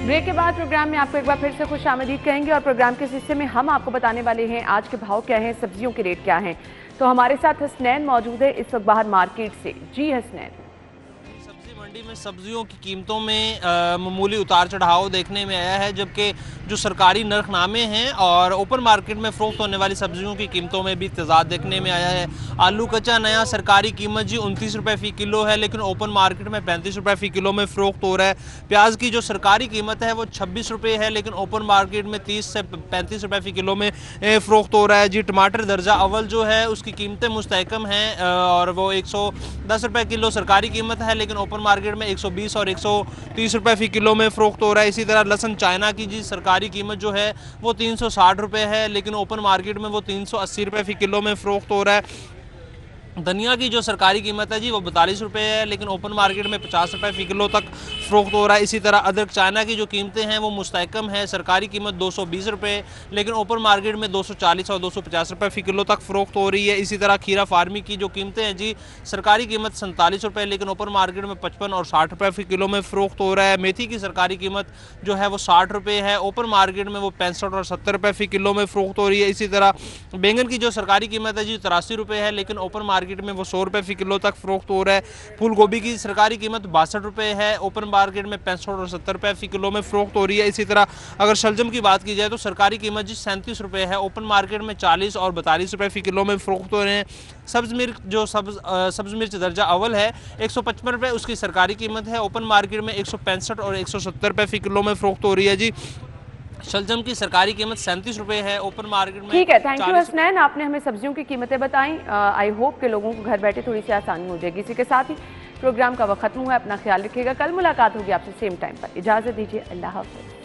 ब्रेक के बाद प्रोग्राम में आपको एक बार फिर से खुश आमदीद कहेंगे, और प्रोग्राम के इस हिस्से में हम आपको बताने वाले हैं आज के भाव क्या हैं, सब्जियों के रेट क्या हैं। तो हमारे साथ हसनैन मौजूद है इस वक्त बाहर मार्केट से। जी हसनैन। सब्जी मंडी में सब्जियों की कीमतों में मामूली उतार चढ़ाव देखने में आया है, जबकि जो सरकारी नरखनामे हैं और ओपन मार्केट में फ़रोख्त होने वाली सब्जियों की कीमतों में भी तजाद देखने में आया है। आलू कच्चा नया सरकारी कीमत जी 29 रुपये फ़ी किलो है, लेकिन ओपन मार्केट में 35 रुपये फ़ी किलो में फ़रोख्त हो रहा है। प्याज की जो सरकारी कीमत है वो 26 रुपये है, लेकिन ओपन मार्केट में 30 से 35 रुपये फ़ी किलो में फ़रोख्त हो रहा है जी। टमाटर दर्जा अव्वल जो है उसकी कीमतें मुस्तहकम हैं और वो 110 रुपये किलो सरकारी कीमत है, लेकिन ओपन मार्केट में 120 और 130 रुपये फ़ी किलो में फ़रोख्त हो रहा है। इसी तरह लहसुन चाइना की जी सरकारी कीमत जो है वो 360 रुपये है, लेकिन ओपन मार्केट में वो 380 रुपये फ़ी किलो में फ़रोख्त हो रहा है। धनिया की जो सरकारी कीमत है जी वो 42 रुपये है, लेकिन ओपन मार्केट में 50 रुपये फ़ी किलो तक फ़रोख्त हो रहा है। इसी तरह अदरक चाइना की जो कीमतें हैं वो मुस्तहकम है, सरकारी कीमत 220 रुपये, लेकिन ओपन मार्केट में 240 और 250 रुपये फ़ी किलो तक फ़रोख्त हो रही है। इसी तरह खीरा फार्मी की जो कीमतें हैं जी सरकारी कीमत 47 रुपये, लेकिन ओपन मार्केट में 55 और 60 रुपये फ़ी किलो में फ़रोख्त हो रहा है। मेथी की सरकारी कीमत जो है वो 60 रुपये है, ओपन मार्केट में वो 65 और 70 रुपये फ़ी किलो में फ़रोख्त हो रही है। इसी तरह बैंगन की जो सरकारी कीमत है जी 83 रुपये है, लेकिन ओपन मार्केट में वो 100 रुपये फ़ी किलो तक फ़रोख्त हो रहा है। फूल गोभी की सरकारी कीमत 62 रुपये है, ओपन मार्केट में 65 और 70 रुपये फ़ी किलो में फ़रोख्त हो रही है। इसी तरह अगर शलजम की बात की जाए तो सरकारी कीमत जी 37 रुपये है, ओपन मार्केट में 40 और 42 रुपये फ़ी किलो में फ़रोख्त हो रहे हैं। सब्ज़ मिर्च जो सब्ज़ मिर्च दर्जा अव्वल है 155 रुपये उसकी सरकारी कीमत है, ओपन मार्केट में 165 और 170 रुपये फ़ी किलो में फ़रोख्त हो रही है जी। शलजम की सरकारी कीमत 37 रुपये है, ओपन मार्केट में ठीक है। थैंक यू हसनैन, आपने हमें सब्जियों की कीमतें बताई। आई होप के लोगों को घर बैठे थोड़ी सी आसानी हो जाएगी। इसी के साथ ही प्रोग्राम का वक्त खत्म हुआ है। अपना ख्याल रखिएगा, कल मुलाकात होगी आपसे सेम टाइम पर। इजाज़त दीजिए, अल्लाह हाफ़िज़।